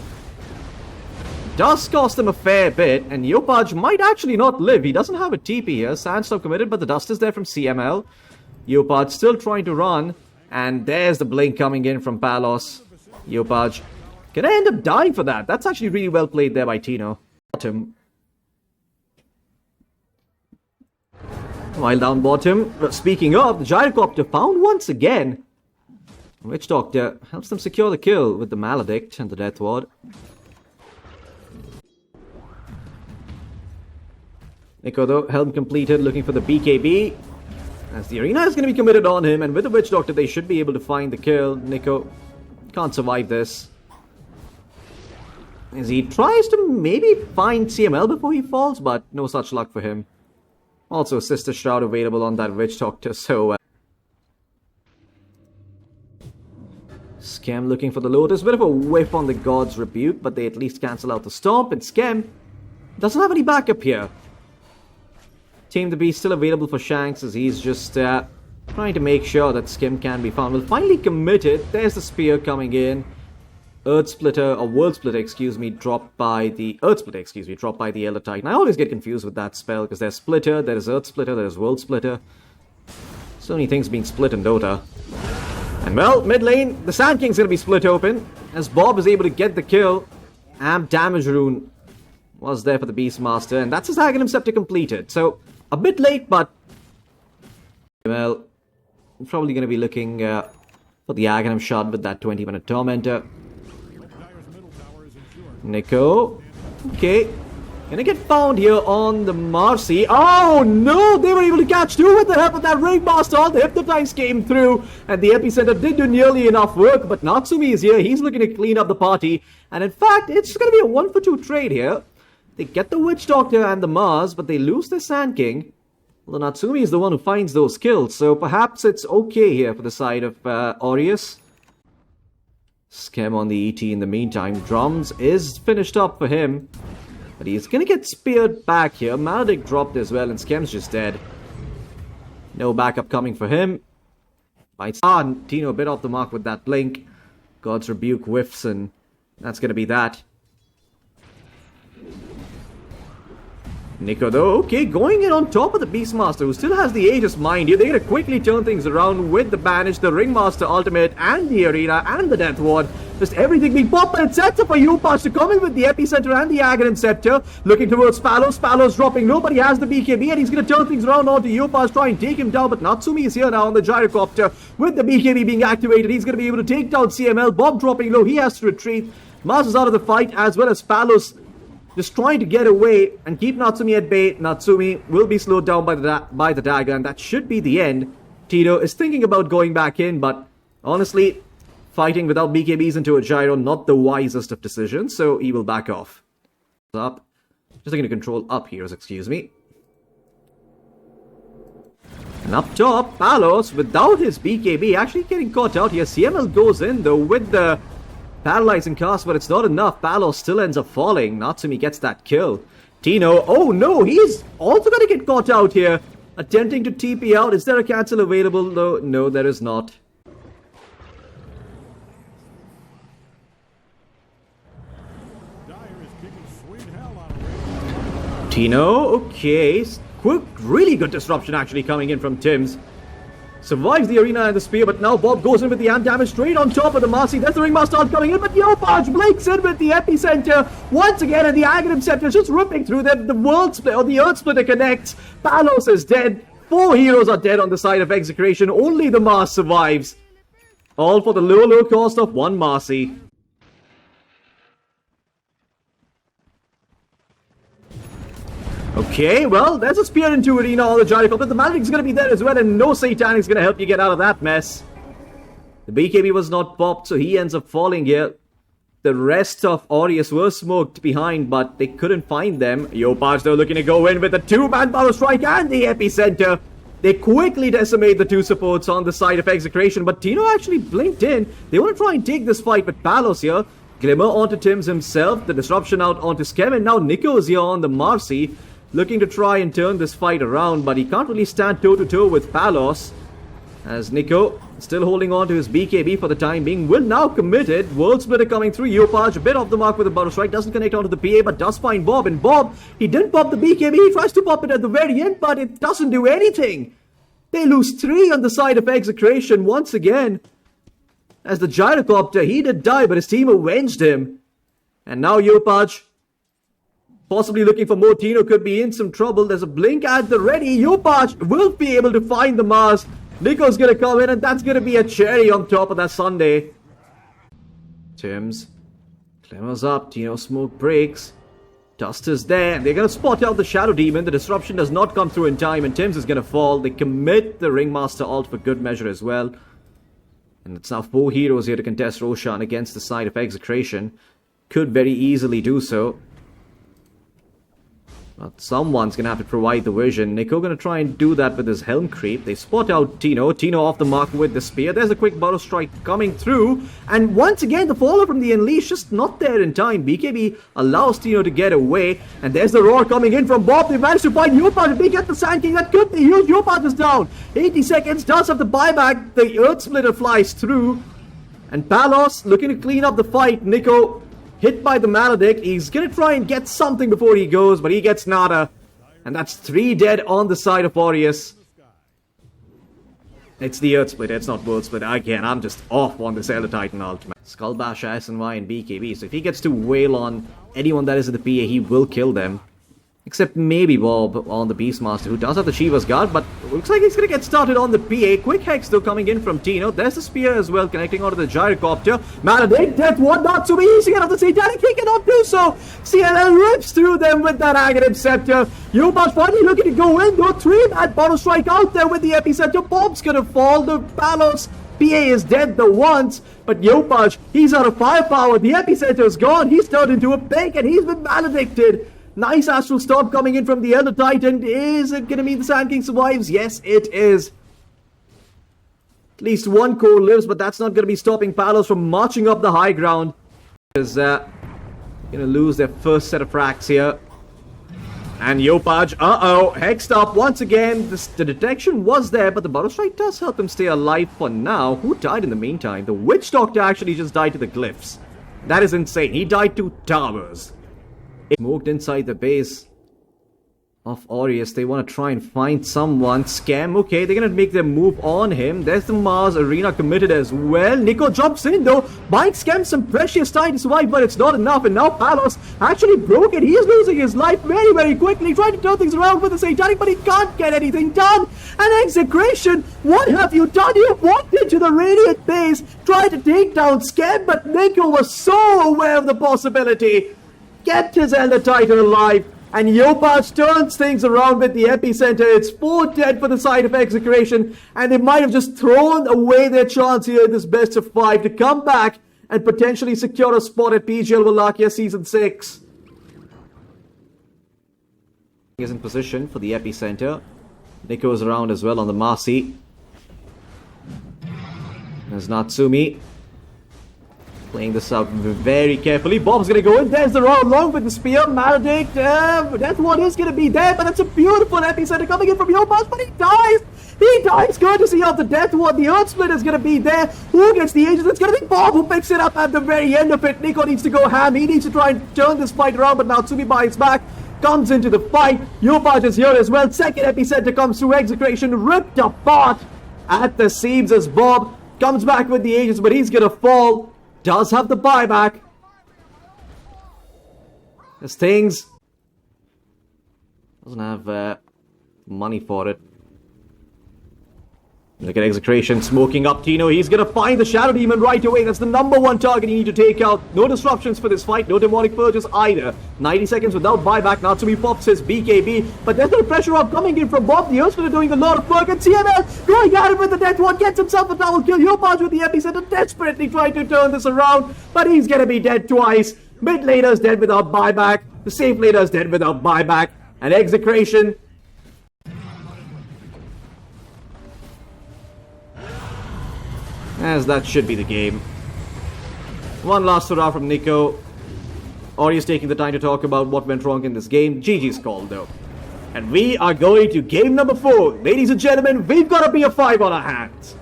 Does cost him a fair bit, and Yopaj might actually not live. He doesn't have a TP here. Sandstorm committed, but the dust is there from CML. Yopaj still trying to run, and there's the blink coming in from Palos. Yopaj gonna end up dying for that. That's actually really well played there by Tino. Bottom. While down bottom, speaking of, the gyrocopter found once again. Witch Doctor helps them secure the kill with the Maledict and the Death Ward. Nikko, though, helm completed, looking for the BKB. As the arena is going to be committed on him, and with the Witch Doctor, they should be able to find the kill. Nikko can't survive this. As he tries to maybe find CML before he falls, but no such luck for him. Also, Sister Shroud available on that Witch Doctor, so... Skem looking for the Lotus. Bit of a whiff on the God's Rebuke, but they at least cancel out the Stomp, and Skem doesn't have any backup here. Tame the Beast still available for Shanks as he's just trying to make sure that Skem can be found. Well, finally committed. There's the Spear coming in. Earth Splitter, or World Splitter, excuse me, dropped by the... Earth Splitter, excuse me, dropped by the Elder Titan. I always get confused with that spell because there's Splitter, there is Earth Splitter, there is World Splitter. So many things being split in Dota. And well, mid lane, the Sand King's going to be split open as Bob is able to get the kill. Amp Damage Rune was there for the Beastmaster, and that's his Aghanim Scepter completed. So, a bit late, but... Well, probably going to be looking for the Aghanim shot with that 20-minute Tormentor. Nikko. Okay. Gonna get found here on the Marcy. Oh no! They were able to catch two with the help of that Ringmaster. All the Hypnotize came through, and the Epicenter did do nearly enough work, but Natsumi is here. He's looking to clean up the party. And in fact, it's gonna be a 1-for-2 trade here. They get the Witch Doctor and the Mars, but they lose the Sand King. Well, Natsumi is the one who finds those kills, so perhaps it's okay here for the side of Aureus. Skem on the ET in the meantime. Drums is finished up for him, but he's gonna get speared back here. Maledict dropped as well, and Skem's just dead. No backup coming for him. Tino a bit off the mark with that blink. God's Rebuke whiffs, and that's gonna be that. Nikko, though, okay, going in on top of the Beastmaster, who still has the Aegis Mind here. They're going to quickly turn things around with the Banish, the Ringmaster Ultimate, and the Arena, and the Death Ward. Just everything being popped, and it sets up for Yopaj to come in with the Epicenter and the Aghanim Scepter. Looking towards Palos. Palos dropping low, but he has the BKB, and he's going to turn things around onto Yopaj, try and take him down. But Natsumi is here now on the Gyrocopter. With the BKB being activated, he's going to be able to take down CML. Bob dropping low, he has to retreat. Mars is out of the fight, as well as Palos. Just trying to get away and keep Natsumi at bay. Natsumi will be slowed down by the dagger, and that should be the end. Tito is thinking about going back in, but honestly, fighting without BKBs into a gyro, not the wisest of decisions, so he will back off. Up. Just looking to control up heroes, excuse me. And up top, Palos, without his BKB, actually getting caught out here. CML goes in, though, with the paralyzing cast, but it's not enough. Palos still ends up falling. Natsumi gets that kill. Tino, oh no, he's also going to get caught out here. Attempting to TP out. Is there a cancel available though? No, there is not. Tino, okay. Quick, really good disruption actually coming in from Tim's. Survives the arena and the spear, but now Bob goes in with the amp damage straight on top of the Marcy. There's the Ringmaster coming in, but Yopaj blinks in with the Epicenter once again, and the Aghanim Scepter is just ripping through them. The World Split, or the Earth Splitter connects. Palos is dead. 4 heroes are dead on the side of Execration. Only the Mars survives. All for the low cost of 1 Marcy. Okay, well, there's a spear into arena on the Jericho, but the Maledict's going to be there as well, and no Satanic's going to help you get out of that mess. The BKB was not popped, so he ends up falling here. The rest of Aureus were smoked behind, but they couldn't find them. Yopaj, though, looking to go in with the 2-man power strike and the Epicenter. They quickly decimate the 2 supports on the side of Execration, but Tino actually blinked in. They want to try and take this fight with Palos here. Glimmer onto Tims himself, the disruption out onto Skem, and now Nikko is here on the Marcy. Looking to try and turn this fight around, but he can't really stand toe-to-toe with Palos. As Nikko, still holding on to his BKB for the time being, will now commit it. World Splitter coming through. Yopaj a bit off the mark with a butter strike. Doesn't connect onto the PA, but does find Bob. And Bob, he didn't pop the BKB. He tries to pop it at the very end, but it doesn't do anything. They lose 3 on the side of Execration once again. As the Gyrocopter, he did die, but his team avenged him. And now Yopaj, possibly looking for more. Tino could be in some trouble. There's a blink at the ready. Yopaj will be able to find the Mars. Nikko's gonna come in, and that's gonna be a cherry on top of that sundae. Tim's clambers up, Tino smoke breaks. Dust is there, and they're gonna spot out the Shadow Demon. The disruption does not come through in time, and Tim's is gonna fall. They commit the Ringmaster ult for good measure as well. And it's now 4 heroes here to contest Roshan against the side of Execration. Could very easily do so. But someone's going to have to provide the vision. Nikko going to try and do that with his Helm Creep. They spot out Tino. Tino off the mark with the spear. There's a quick Burrow Strike coming through. And once again, the follow from the Unleash just not there in time. BKB allows Tino to get away. And there's the roar coming in from Bob. They managed to find Yopaj. If they get the Sand King, that could be huge. Yopaj is down. 80 seconds. Does have the buyback. The Earth Splitter flies through. And Palos looking to clean up the fight. Nikko hit by the Maledict. He's going to try and get something before he goes, but he gets nada. And that's 3 dead on the side of Aureus. It's the Earth Splitter, it's not World Splitter. Again, I'm just off on this Elder Titan ultimate. Skullbasher, SNY, and BKB. So if he gets to wail on anyone that is in the PA, he will kill them. Except maybe Bob on the Beastmaster, who does have the Shiva's Guard, but looks like he's going to get started on the PA. Quick Hex, though, coming in from Tino. There's the Spear as well, connecting onto the Gyrocopter. Maledict, Death One, not so easy out of the Satanic. He cannot do so. CLL rips through them with that Aghanim Scepter. Yopaj finally looking to go in, though. 3-man Burrow Strike out there with the Epicenter. Bob's going to fall. The Palos PA is dead the once, but Yopaj, he's out of firepower. The Epicenter is gone. He's turned into a pig, and he's been maledicted. Nice Astral Storm coming in from the Elder Titan. Is it going to mean the Sand King survives? Yes, it is. At least one core lives, but that's not going to be stopping Palos from marching up the high ground. Is going to lose their first set of fracks here. And Yopaj, hexed up once again. The detection was there, but the Burrow Strike does help him stay alive for now. Who died in the meantime? The Witch Doctor actually just died to the glyphs. That is insane. He died to towers. Smoked inside the base of Aureus. They want to try and find someone. Scam. Okay, they're going to make their move on him. There's the Mars Arena committed as well. Nikko jumps in though. Buying Scam some precious time to survive, but it's not enough. And now Palos actually broke it. He is losing his life very, very quickly. Trying to turn things around with the Satanic, but he can't get anything done. And Execration, what have you done? You walked into the Radiant base, tried to take down Scam, but Nikko was so aware of the possibility. Kept his Elder Titan alive, and Yopaj turns things around with the Epicenter. It's 4 dead for the side of Execration, and they might have just thrown away their chance here in this best of 5 to come back and potentially secure a spot at PGL WALLACHIA Season 6. He is in position for the Epicenter. Nikko is around as well on the Marcy. There's Natsumi. Playing this out very carefully. Bob's going to go in. There's the round along with the spear. Maledict. That one is going to be there, but that's a beautiful Epicenter coming in from Yopaj, but he dies. He dies courtesy of the Death One. The Earth Split is going to be there. Who gets the Aegis? It's going to be Bob who picks it up at the very end of it. Nikko needs to go ham. He needs to try and turn this fight around, but now Tsumi bites back. Comes into the fight. Yopaj is here as well. Second Epicenter comes through. Execration ripped apart at the seams as Bob comes back with the Aegis, but he's going to fall. Does have the buyback. This thing's doesn't have money for it. Look at Execration smoking up Tino. He's gonna find the Shadow Demon right away. That's the #1 target you need to take out. No disruptions for this fight. No demonic purges either. 90 seconds without buyback. Natsumi pops his BKB. But there's no pressure up coming in from Bob. The Earthsplitter doing a lot of work. And CML going at it with the Death One. Gets himself a double kill. Yopaj with the Epicenter desperately trying to turn this around. But he's gonna be dead twice. Mid laner's dead without buyback. The safe laner's dead without buyback. And Execration, as that should be the game. One last hurrah from Nikko. Aureus taking the time to talk about what went wrong in this game. GG's called though. And we are going to game number 4. Ladies and gentlemen, we've got a BF5 on our hands.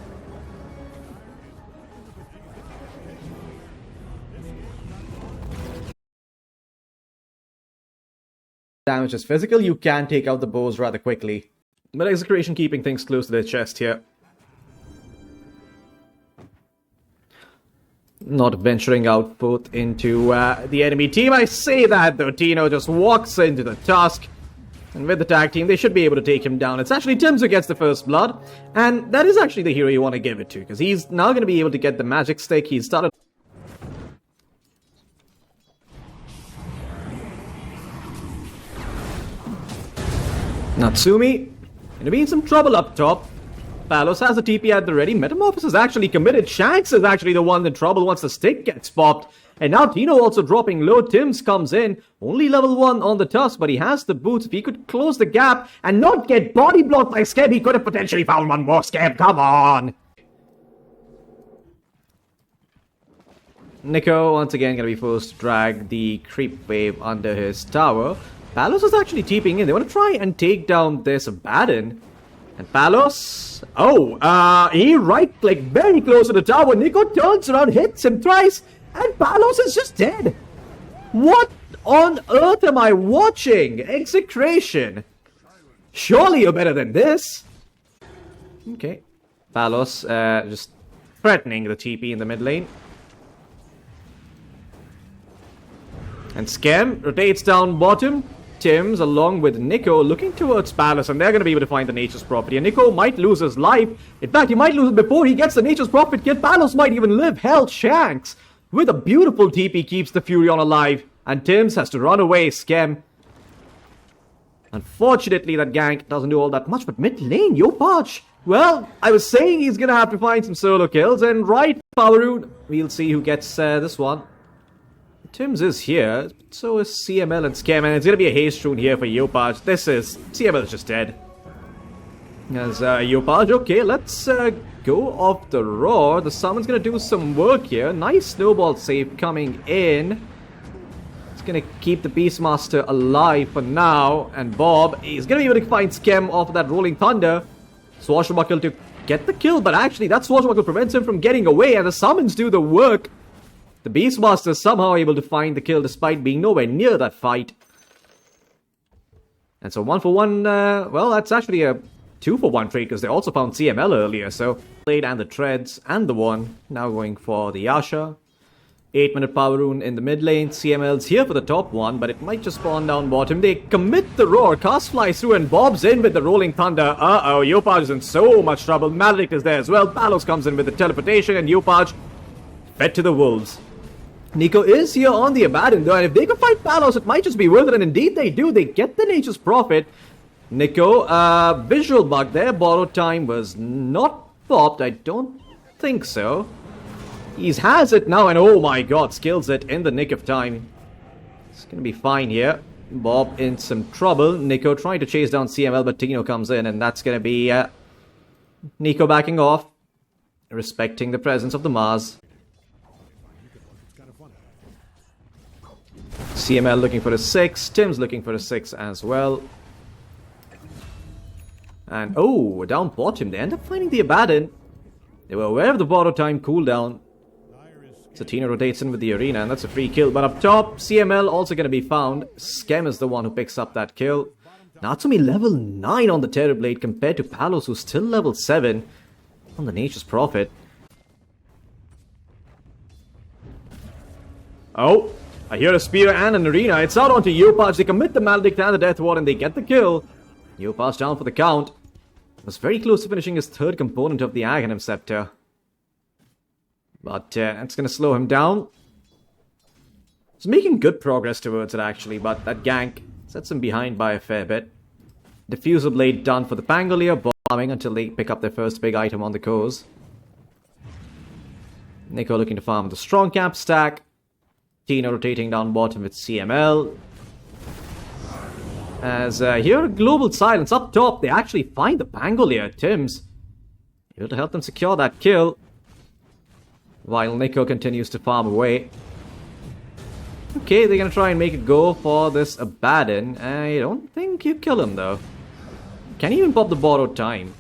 Damage is physical, you can take out the bows rather quickly. But Execration keeping things close to their chest here. Not venturing out into the enemy team. I say that though. Tino just walks into the tusk. And with the tag team, they should be able to take him down. It's actually Tims who gets the first blood. And that is actually the hero you want to give it to, because he's now going to be able to get the magic stick. He's started... Natsumi, gonna be in some trouble up top. Palos has the TP at the ready. Metamorphosis is actually committed. Shanks is actually the one in trouble once the stick gets popped. And now Tino also dropping low. Tims comes in. Only level 1 on the tusk, but he has the boots. If he could close the gap and not get body blocked by Skeb, he could have potentially found one more. Skeb, come on! Nikko, once again, going to be forced to drag the creep wave under his tower. Palos is actually TPing in. They want to try and take down this Abaddon. And Palos... Oh, he right-clicked very close to the tower. Nikko turns around, hits him thrice, and Palos is just dead. What on earth am I watching? Execration. Surely you're better than this. Okay. Palos just threatening the TP in the mid lane. And Scam rotates down bottom. Tims, along with Nikko, looking towards Palos, and they're going to be able to find the Nature's Property. And Nikko might lose his life. In fact, he might lose it before he gets the Nature's Prophet kit. Palos might even live. Hell, Shanks, with a beautiful TP, keeps the Furion alive. And Tims has to run away. Scam. Unfortunately, that gank doesn't do all that much. But mid lane, Yopaj. Well, I was saying he's going to have to find some solo kills. And right, Power Rune. We'll see who gets this one. Tims is here, so is CML and Scam, and it's going to be a haste rune here for Yopaj. CML is just dead. As Yopaj, okay, let's go off the roar. The summon's going to do some work here. Nice snowball save coming in. It's going to keep the Beastmaster alive for now, and Bob is going to be able to find Scam off of that Rolling Thunder. Swashbuckle to get the kill, but actually that Swashbuckle prevents him from getting away, and the summons do the work. The Beastmaster is somehow able to find the kill despite being nowhere near that fight. And so 1-for-1, well, that's actually a 2-for-1 trade because they also found CML earlier. So, Blade and the Treads and the one. Now going for the Yasha. 8-minute Power Rune in the mid lane. CML's here for the top one, but it might just spawn down bottom. They commit the roar. Cast flies through and Bob's in with the Rolling Thunder. Uh-oh, Yopaj is in so much trouble. Maledict is there as well. Palos comes in with the teleportation and Yopaj fed to the wolves. Nikko is here on the Abaddon though, and if they can fight Palos, it might just be worth it, and indeed they do. They get the Nature's Prophet. Nikko, visual bug there. Borrowed time was not popped. I don't think so. He has it now, and oh my god, skills it in the nick of time. It's gonna be fine here. Bob in some trouble. Nikko trying to chase down CML, but Tino comes in, and that's gonna be Nikko backing off, respecting the presence of the Mars. CML looking for a 6. Tim's looking for a 6 as well. And oh, down bottom. They end up finding the Abaddon. They were aware of the borrow time cooldown. So Tina rotates in with the arena, and that's a free kill. But up top, CML also going to be found. Skem is the one who picks up that kill. Natsumi level 9 on the Terrorblade compared to Palos, who's still level 7 on the Nature's Prophet. Oh, I hear a spear and an arena. It's out onto Yopaj. They commit the Maledict and the Death Ward, and they get the kill. Yopaj down for the count. Was very close to finishing his third component of the Aghanim Scepter. But it's going to slow him down. He's making good progress towards it actually, but that gank sets him behind by a fair bit. Diffuser Blade done for the Pangolier, bombing until they pick up their first big item on the course. Nikko looking to farm the strong cap stack. Tina rotating down bottom with CML. As here, global silence up top. They actually find the Pangolier. Tims able to help them secure that kill, while Nikko continues to farm away. Okay, they're gonna try and make a go for this Abaddon. I don't think you kill him though. Can he even pop the borrowed time?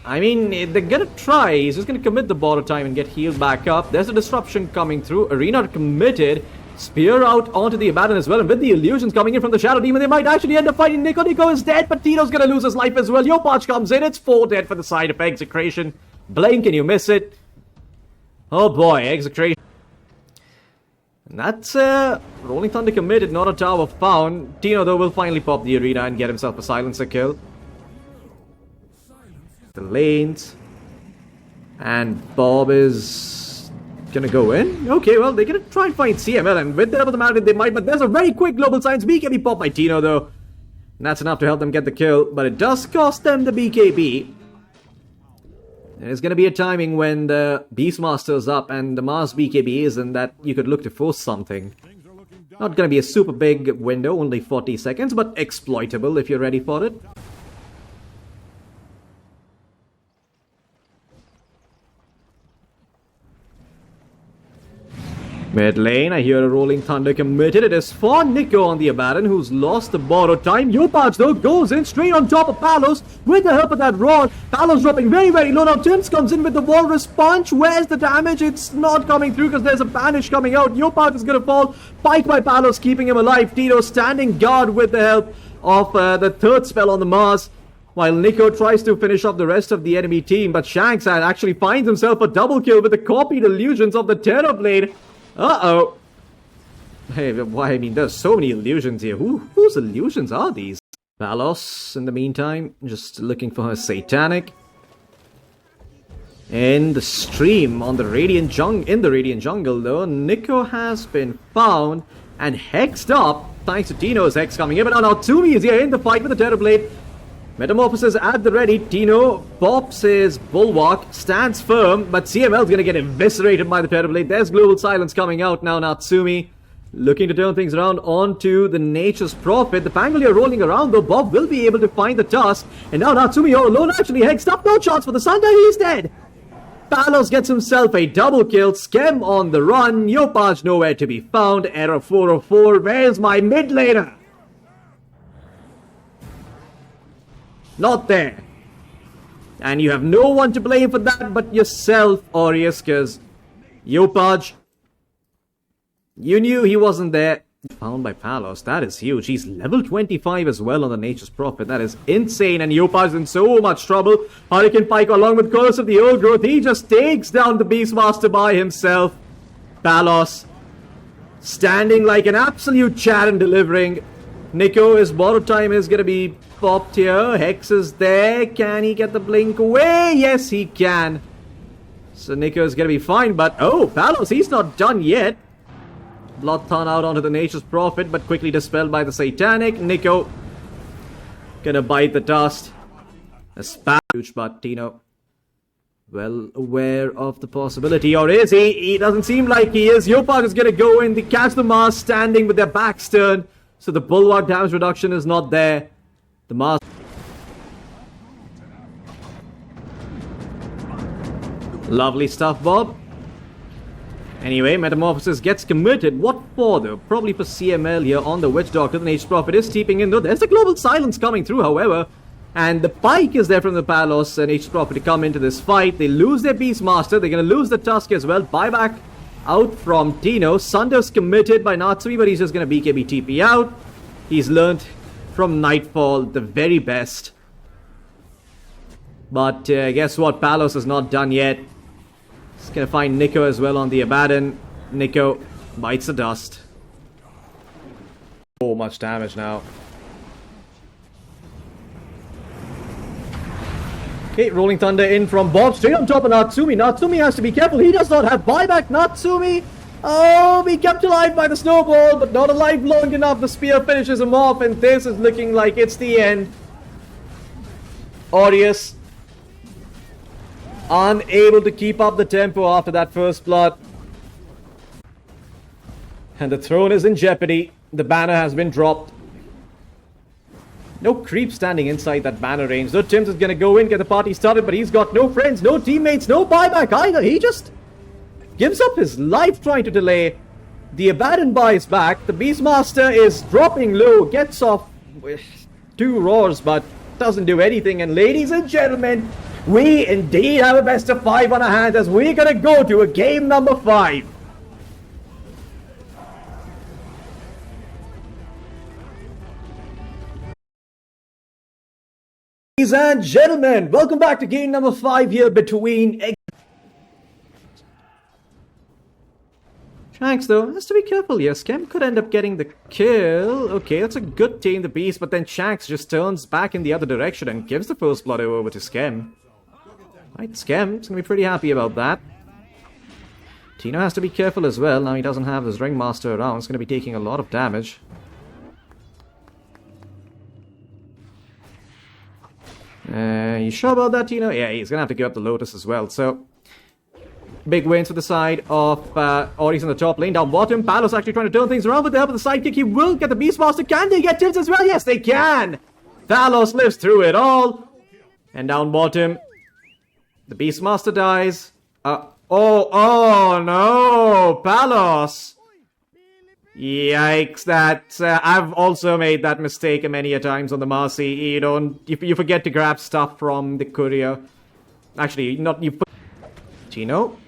I mean, they're gonna try. He's just gonna commit the borrowed time and get healed back up. There's a disruption coming through. Arena committed. Spear out onto the Abaddon as well. And with the illusions coming in from the Shadow Demon, they might actually end up fighting Nikko. Nikko is dead, but Tito's gonna lose his life as well. Yopaj comes in. It's 4 dead for the side of Execration. Blink and you miss it. Oh boy, Execration. And that's Rolling Thunder committed, not a tower found. Tino, though, will finally pop the arena and get himself a silencer kill. The lanes. And Bob is gonna go in. Okay, well, they're gonna try and find CML, and with the help of the mountain, they might, but there's a very quick global science BKB pop by Tino, though. And that's enough to help them get the kill, but it does cost them the BKB. There's going to be a timing when the Beastmaster's up and the Mars BKB is, and that you could look to force something. Not going to be a super big window, only 40 seconds, but exploitable if you're ready for it. Mid lane, I hear a Rolling Thunder committed. It is for Nikko on the Abaddon, who's lost the borrowed time. Yopaj, though, goes in straight on top of Palos with the help of that rod. Palos dropping very, very low. Now Tim's comes in with the Walrus Punch. Where's the damage? It's not coming through because there's a banish coming out. Yopaj is going to fall. Pike by Palos, keeping him alive. Tito standing guard with the help of the third spell on the Mars. While Nikko tries to finish off the rest of the enemy team. But Shanks actually finds himself a double kill with the copied illusions of the Terrorblade. Uh-oh. Hey, why, I mean, there's so many illusions here. Whose illusions are these? Palos, in the meantime, just looking for her Satanic. In the stream, on the Radiant Jungle, though, Nikko has been found and hexed up, thanks to Tino's hex coming in. But now Natsumi is here in the fight with the Terrorblade. Metamorphosis at the ready. Tino pops his Bulwark, stands firm, but CML's gonna get eviscerated by the Terrorblade. There's Global Silence coming out now. Natsumi looking to turn things around onto the Nature's Prophet. The Pangolier rolling around, though. Bob will be able to find the Tusk. And now Natsumi all alone, actually hexed up. No chance for the Sunday. He's dead. Palos gets himself a double kill. Skem on the run. Yopaj nowhere to be found. Error 404. Where's my mid laner? Not there. And you have no one to blame for that but yourself, Aureus, because Yopaj, you knew he wasn't there. Found by Palos, that is huge. He's level 25 as well on the Nature's Prophet. That is insane, and Yopaj is in so much trouble. Hurricane Pike along with Curse of the Old Growth. He just takes down the Beastmaster by himself. Palos standing like an absolute chat and delivering. Nikko, his borrowed time is going to be popped here. Hex is there. Can he get the blink away? Yes, he can. So Nikko is going to be fine, but oh, Palos, he's not done yet. Blood Thorn out onto the Nature's Prophet, but quickly dispelled by the Satanic. Nikko gonna bite the dust. A spat, huge, but Tino well aware of the possibility, or is he? He doesn't seem like he is. Yopaj is gonna go in. They catch the Mars standing with their backs turned, so the Bulwark damage reduction is not there. The Mars. Lovely stuff, Bob. Anyway, Metamorphosis gets committed. What for, though? Probably for CML here on the Witch Doctor. The Nature's Prophet is steeping in, though. There's the Global Silence coming through, however. And the Pike is there from the Palos and Nature's Prophet to come into this fight. They lose their Beastmaster. They're going to lose the Tusk as well. Buyback out from Tino. Sunder's committed by Natsumi, but he's just going to BKB TP out. He's learned from Nightfall the very best. But guess what? Palos is not done yet. He's gonna find Nikko as well on the Abaddon. Nikko bites the dust. So much damage now. Okay, Rolling Thunder in from Bob, straight on top of Natsumi. Natsumi has to be careful. He does not have buyback. Natsumi, oh, be kept alive by the snowball, but not alive long enough. The spear finishes him off, and this is looking like it's the end. Aureus unable to keep up the tempo after that first blood. And the throne is in jeopardy. The banner has been dropped. No creep standing inside that banner range. So Tim's is going to go in, get the party started, but he's got no friends, no teammates, no buyback either. He just gives up his life trying to delay. The Abaddon buys back. The Beastmaster is dropping low, gets off with 2 roars, but doesn't do anything. And ladies and gentlemen, we indeed have a best of 5 on our hands as we're going to go to a game number 5. Ladies and gentlemen, welcome back to game number 5 here between Shanks, though, has to be careful here. Skem could end up getting the kill. Okay, that's a good Tame the Beast, but then Shanks just turns back in the other direction and gives the first blood over to Skem. Right, Skem's gonna be pretty happy about that. Tino has to be careful as well. Now he doesn't have his Ringmaster around. He's gonna be taking a lot of damage. You sure about that, Tino? Yeah, he's gonna have to give up the Lotus as well, so... Big wins for the side of Aureus in the top lane. Down bottom, Palos actually trying to turn things around with the help of the sidekick. He will get the Beastmaster. Can they get tilts as well? Yes, they can! Palos lives through it all. And down bottom, the Beastmaster dies. Oh no! Palos! Yikes, I've also made that mistake many a times on the Marcy. You forget to grab stuff from the courier. Actually, Tino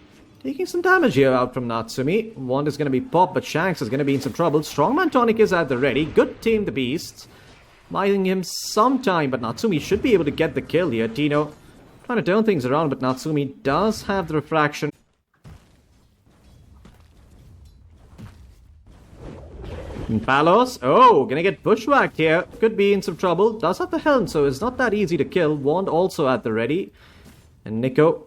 taking some damage here out from Natsumi. Wand is going to be popped, but Shanks is going to be in some trouble. Strongman Tonic is at the ready. Good Tame the Beasts. Buying him some time, but Natsumi should be able to get the kill here. Tino trying to turn things around, but Natsumi does have the refraction. And Palos, gonna get bushwhacked here. Could be in some trouble. Does have the helm, so it's not that easy to kill. Wand also at the ready. And Nikko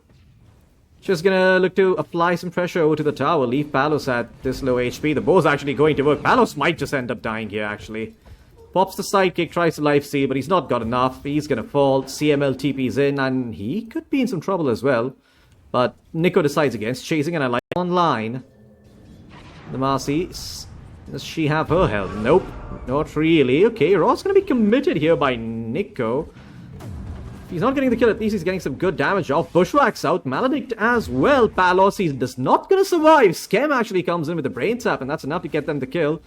just gonna look to apply some pressure over to the tower, leave Palos at this low HP. The bow's actually going to work. Palos might just end up dying here, actually. Pops the sidekick, tries to life steal, but he's not got enough. He's gonna fall. CML TP's in, and he could be in some trouble as well. But Nikko decides against chasing, and I like online. The Marcy, does she have her health? Nope, not really. Okay, Raw's gonna be committed here by Nikko. He's not getting the kill, at least he's getting some good damage off. Bushwhacks out, Maledict as well. Palos, he's just not going to survive. Skem actually comes in with the Brain Tap, and that's enough to get them the kill.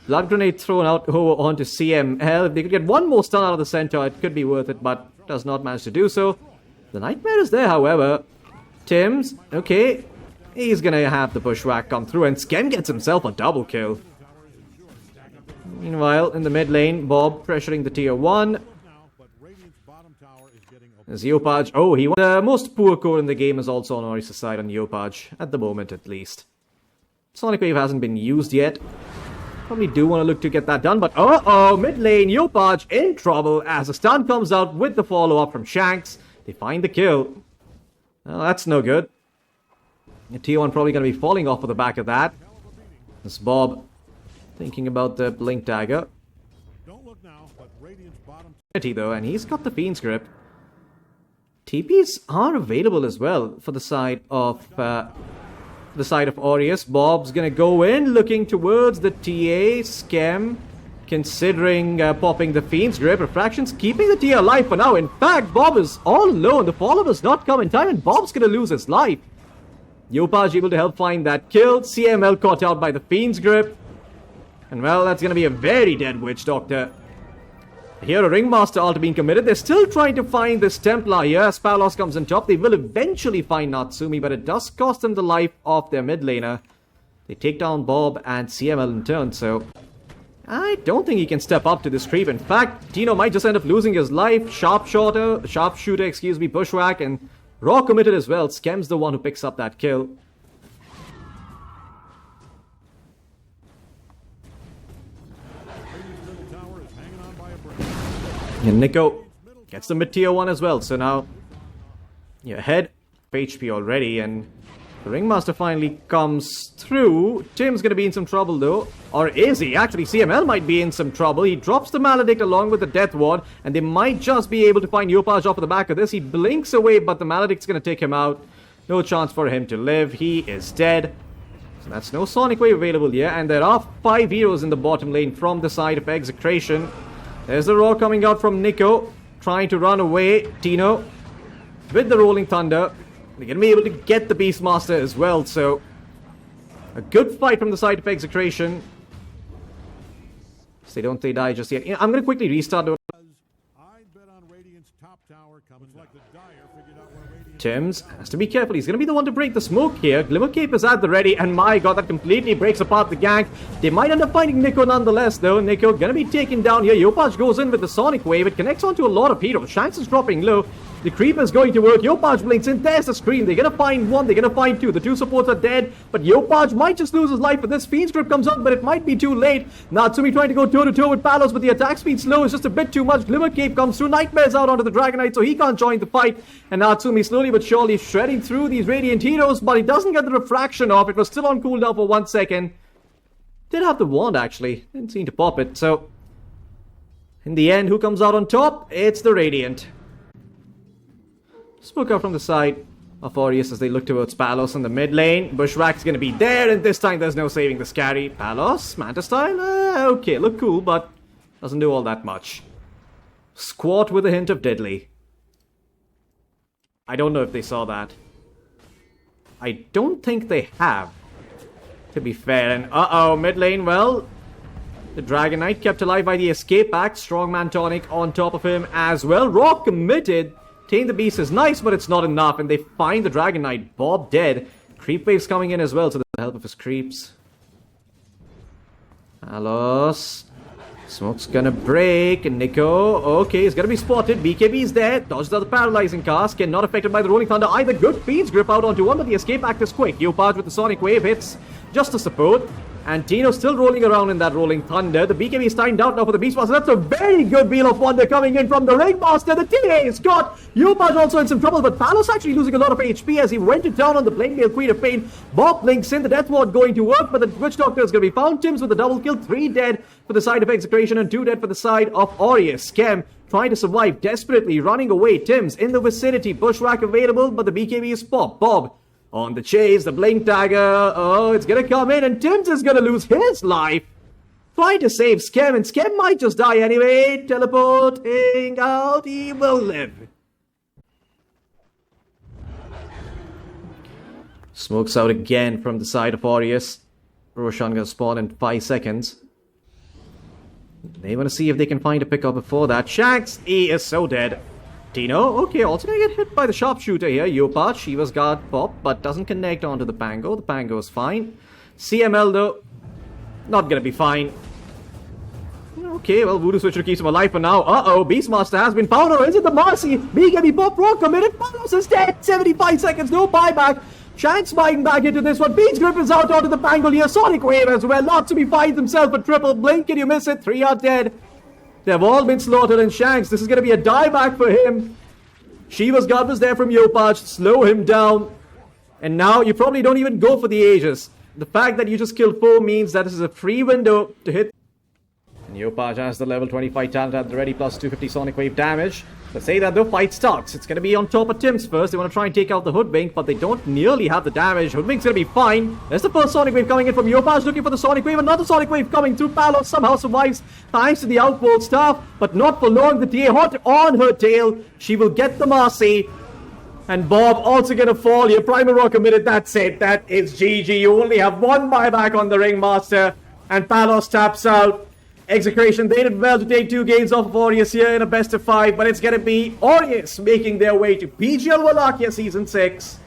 Blood Grenade thrown out over onto CML. If they could get one more stun out of the center, it could be worth it, but does not manage to do so. The Nightmare is there, however. Tim's, okay, he's going to have the Bushwhack come through, and Skem gets himself a double kill. Meanwhile, in the mid lane, Bob pressuring the tier 1. As Yopaj, he won. The most poor core in the game is also on Aureus' side on Yopaj, at the moment at least. Sonic Wave hasn't been used yet. Probably do want to look to get that done, but mid lane, Yopaj in trouble as the stun comes out with the follow-up from Shanks. They find the kill. Well, that's no good. The tier 1 probably going to be falling off of the back of that. This Bob thinking about the Blink Dagger. Though, and he's got the Fiend's Grip. TPs are available as well for the side of Aureus. Bob's gonna go in, looking towards the TA. Skem considering popping the Fiend's Grip. Refractions keeping the TA alive for now. In fact, Bob is all alone. The follower's not come in time, and Bob's gonna lose his life. Yopaj able to help find that kill. CML caught out by the Fiend's Grip. And well, that's gonna be a very dead Witch Doctor. Here, a Ringmaster ult being committed. They're still trying to find this Templar here. As Palos comes on top, they will eventually find Natsumi, but it does cost them the life of their mid laner. They take down Bob and CML in turn, so I don't think he can step up to this creep. In fact, Tino might just end up losing his life. Sharpshooter, Bushwhack, and Raw committed as well. Skem's the one who picks up that kill. And Nikko gets the mid tier 1 as well, so now you're ahead of HP already, and the Ringmaster finally comes through. Tim's gonna be in some trouble though, or is he? Actually, CML might be in some trouble. He drops the Maledict along with the Death Ward, and they might just be able to find Yopaj off of the back of this. He blinks away, but the Maledict's gonna take him out. No chance for him to live. He is dead. So that's no Sonic Wave available here, and there are 5 heroes in the bottom lane from the side of Execration. There's the roar coming out from Nikko, trying to run away. Tino with the Rolling Thunder. They're going to be able to get the Beastmaster as well, so a good fight from the side of Execration. They don't die just yet. I'm going to quickly restart. Tim's has to be careful. He's going to be the one to break the smoke here. Glimmer Cape is at the ready, and my god, that completely breaks apart the gank. They might end up finding Nikko nonetheless, though. Nikko going to be taken down here. Yopaj goes in with the Sonic Wave. It connects onto a lot of heroes. Shanks is dropping low. The creep is going to work. Yopaj blinks in. There's the screen. They're going to find one. They're going to find two. The two supports are dead. But Yopaj might just lose his life. But this Fiend's Grip comes up, but it might be too late. Natsumi trying to go toe-to-toe with Palos, but the attack speed slow is just a bit too much. Glimmer Cape comes through. Nightmare's out onto the Dragon Knight, so he can't join the fight. And Natsumi slowly but surely shredding through these Radiant Heroes, but he doesn't get the refraction off. It was still on cooldown for 1 second. Did have the wand, actually. Didn't seem to pop it, so... in the end, who comes out on top? It's the Radiant. Spook out from the side of Aureus as they look towards Palos in the mid lane. Bushwhack's gonna be there, and this time there's no saving the scary. Palos, Manta style, okay, look cool, but doesn't do all that much. Squat with a hint of deadly. I don't know if they saw that. I don't think they have, to be fair. And uh-oh, mid lane, well, the Dragon Knight kept alive by the escape act. Strongman tonic on top of him as well. Rock committed. Tame the Beast is nice, but it's not enough. And they find the Dragon Knight. Bob dead. Creep waves coming in as well to the help of his creeps. Palos. Smoke's gonna break. Nikko. Okay, he's gonna be spotted. BKB's there. Dodges out the paralyzing cast. Not affected by the Rolling Thunder either. Good Fiend's Grip out onto one, but the escape act is quick. Yopaj with the Sonic Wave hits just to support. And Tino still rolling around in that Rolling Thunder. The BKB is timed out now for the Beastmaster. That's a very good Wheel of Wonder coming in from the Ringmaster. The TA is got. Yopaj also in some trouble, but Palos actually losing a lot of HP as he went to town on the Plainmail Queen of Pain. Bob blinks in. The Death Ward going to work, but the Witch Doctor is going to be found. Tims with the double kill. 3 dead for the side of Execration and 2 dead for the side of Aureus. Skem trying to survive desperately, running away. Tims in the vicinity. Bushwhack available, but the BKB is popped. Bob on the chase, the Blink Dagger. Oh, it's gonna come in, and Tims is gonna lose his life. Trying to save Skem, and Skem might just die anyway. Teleporting out, he will live. Smokes out again from the side of Aureus. Roshan gonna spawn in 5 seconds. They wanna see if they can find a pickup before that. Shanks, he is so dead. Tino, okay, also gonna get hit by the sharpshooter here. Yopaj, Shiva's guard pop, but doesn't connect onto the Pango. The Pango is fine. CML though, not gonna be fine. Okay, well, Voodoo Switcher keeps him alive for now. Uh-oh, Beastmaster has been found, or is it the Marcy? BKB pop, rock committed, Palos is dead. 75 seconds, no buyback. Shanks biting back into this one. Beast Grip is out onto the Pango here. Sonic Wave as well. Natsumi finds himself a triple blink. Can you miss it? 3 are dead. They've all been slaughtered, and Shanks, this is going to be a dieback for him. Shiva's guard was there from Yopaj, slow him down. And now you probably don't even go for the Aegis. The fact that you just killed 4 means that this is a free window to hit. And Yopaj has the level 25 talent at the ready, plus 250 Sonic Wave damage. Let's say that the fight starts. It's going to be on top of Tims first. They want to try and take out the Hoodwink, but they don't nearly have the damage. Hoodwink's going to be fine. There's the first Sonic Wave coming in from Yopaj, looking for the Sonic Wave. Another Sonic Wave coming through. Palos somehow survives thanks to the outboard staff, but not for long. The TA hot on her tail. She will get the Marcy. And Bob also going to fall here. Primal Rock committed. That's it. That is GG. You only have 1 buyback on the Ringmaster. And Palos taps out. Execration, they did well to take 2 games off of Aureus here in a best of 5, but it's going to be Aureus making their way to PGL WALLACHIA Season 6.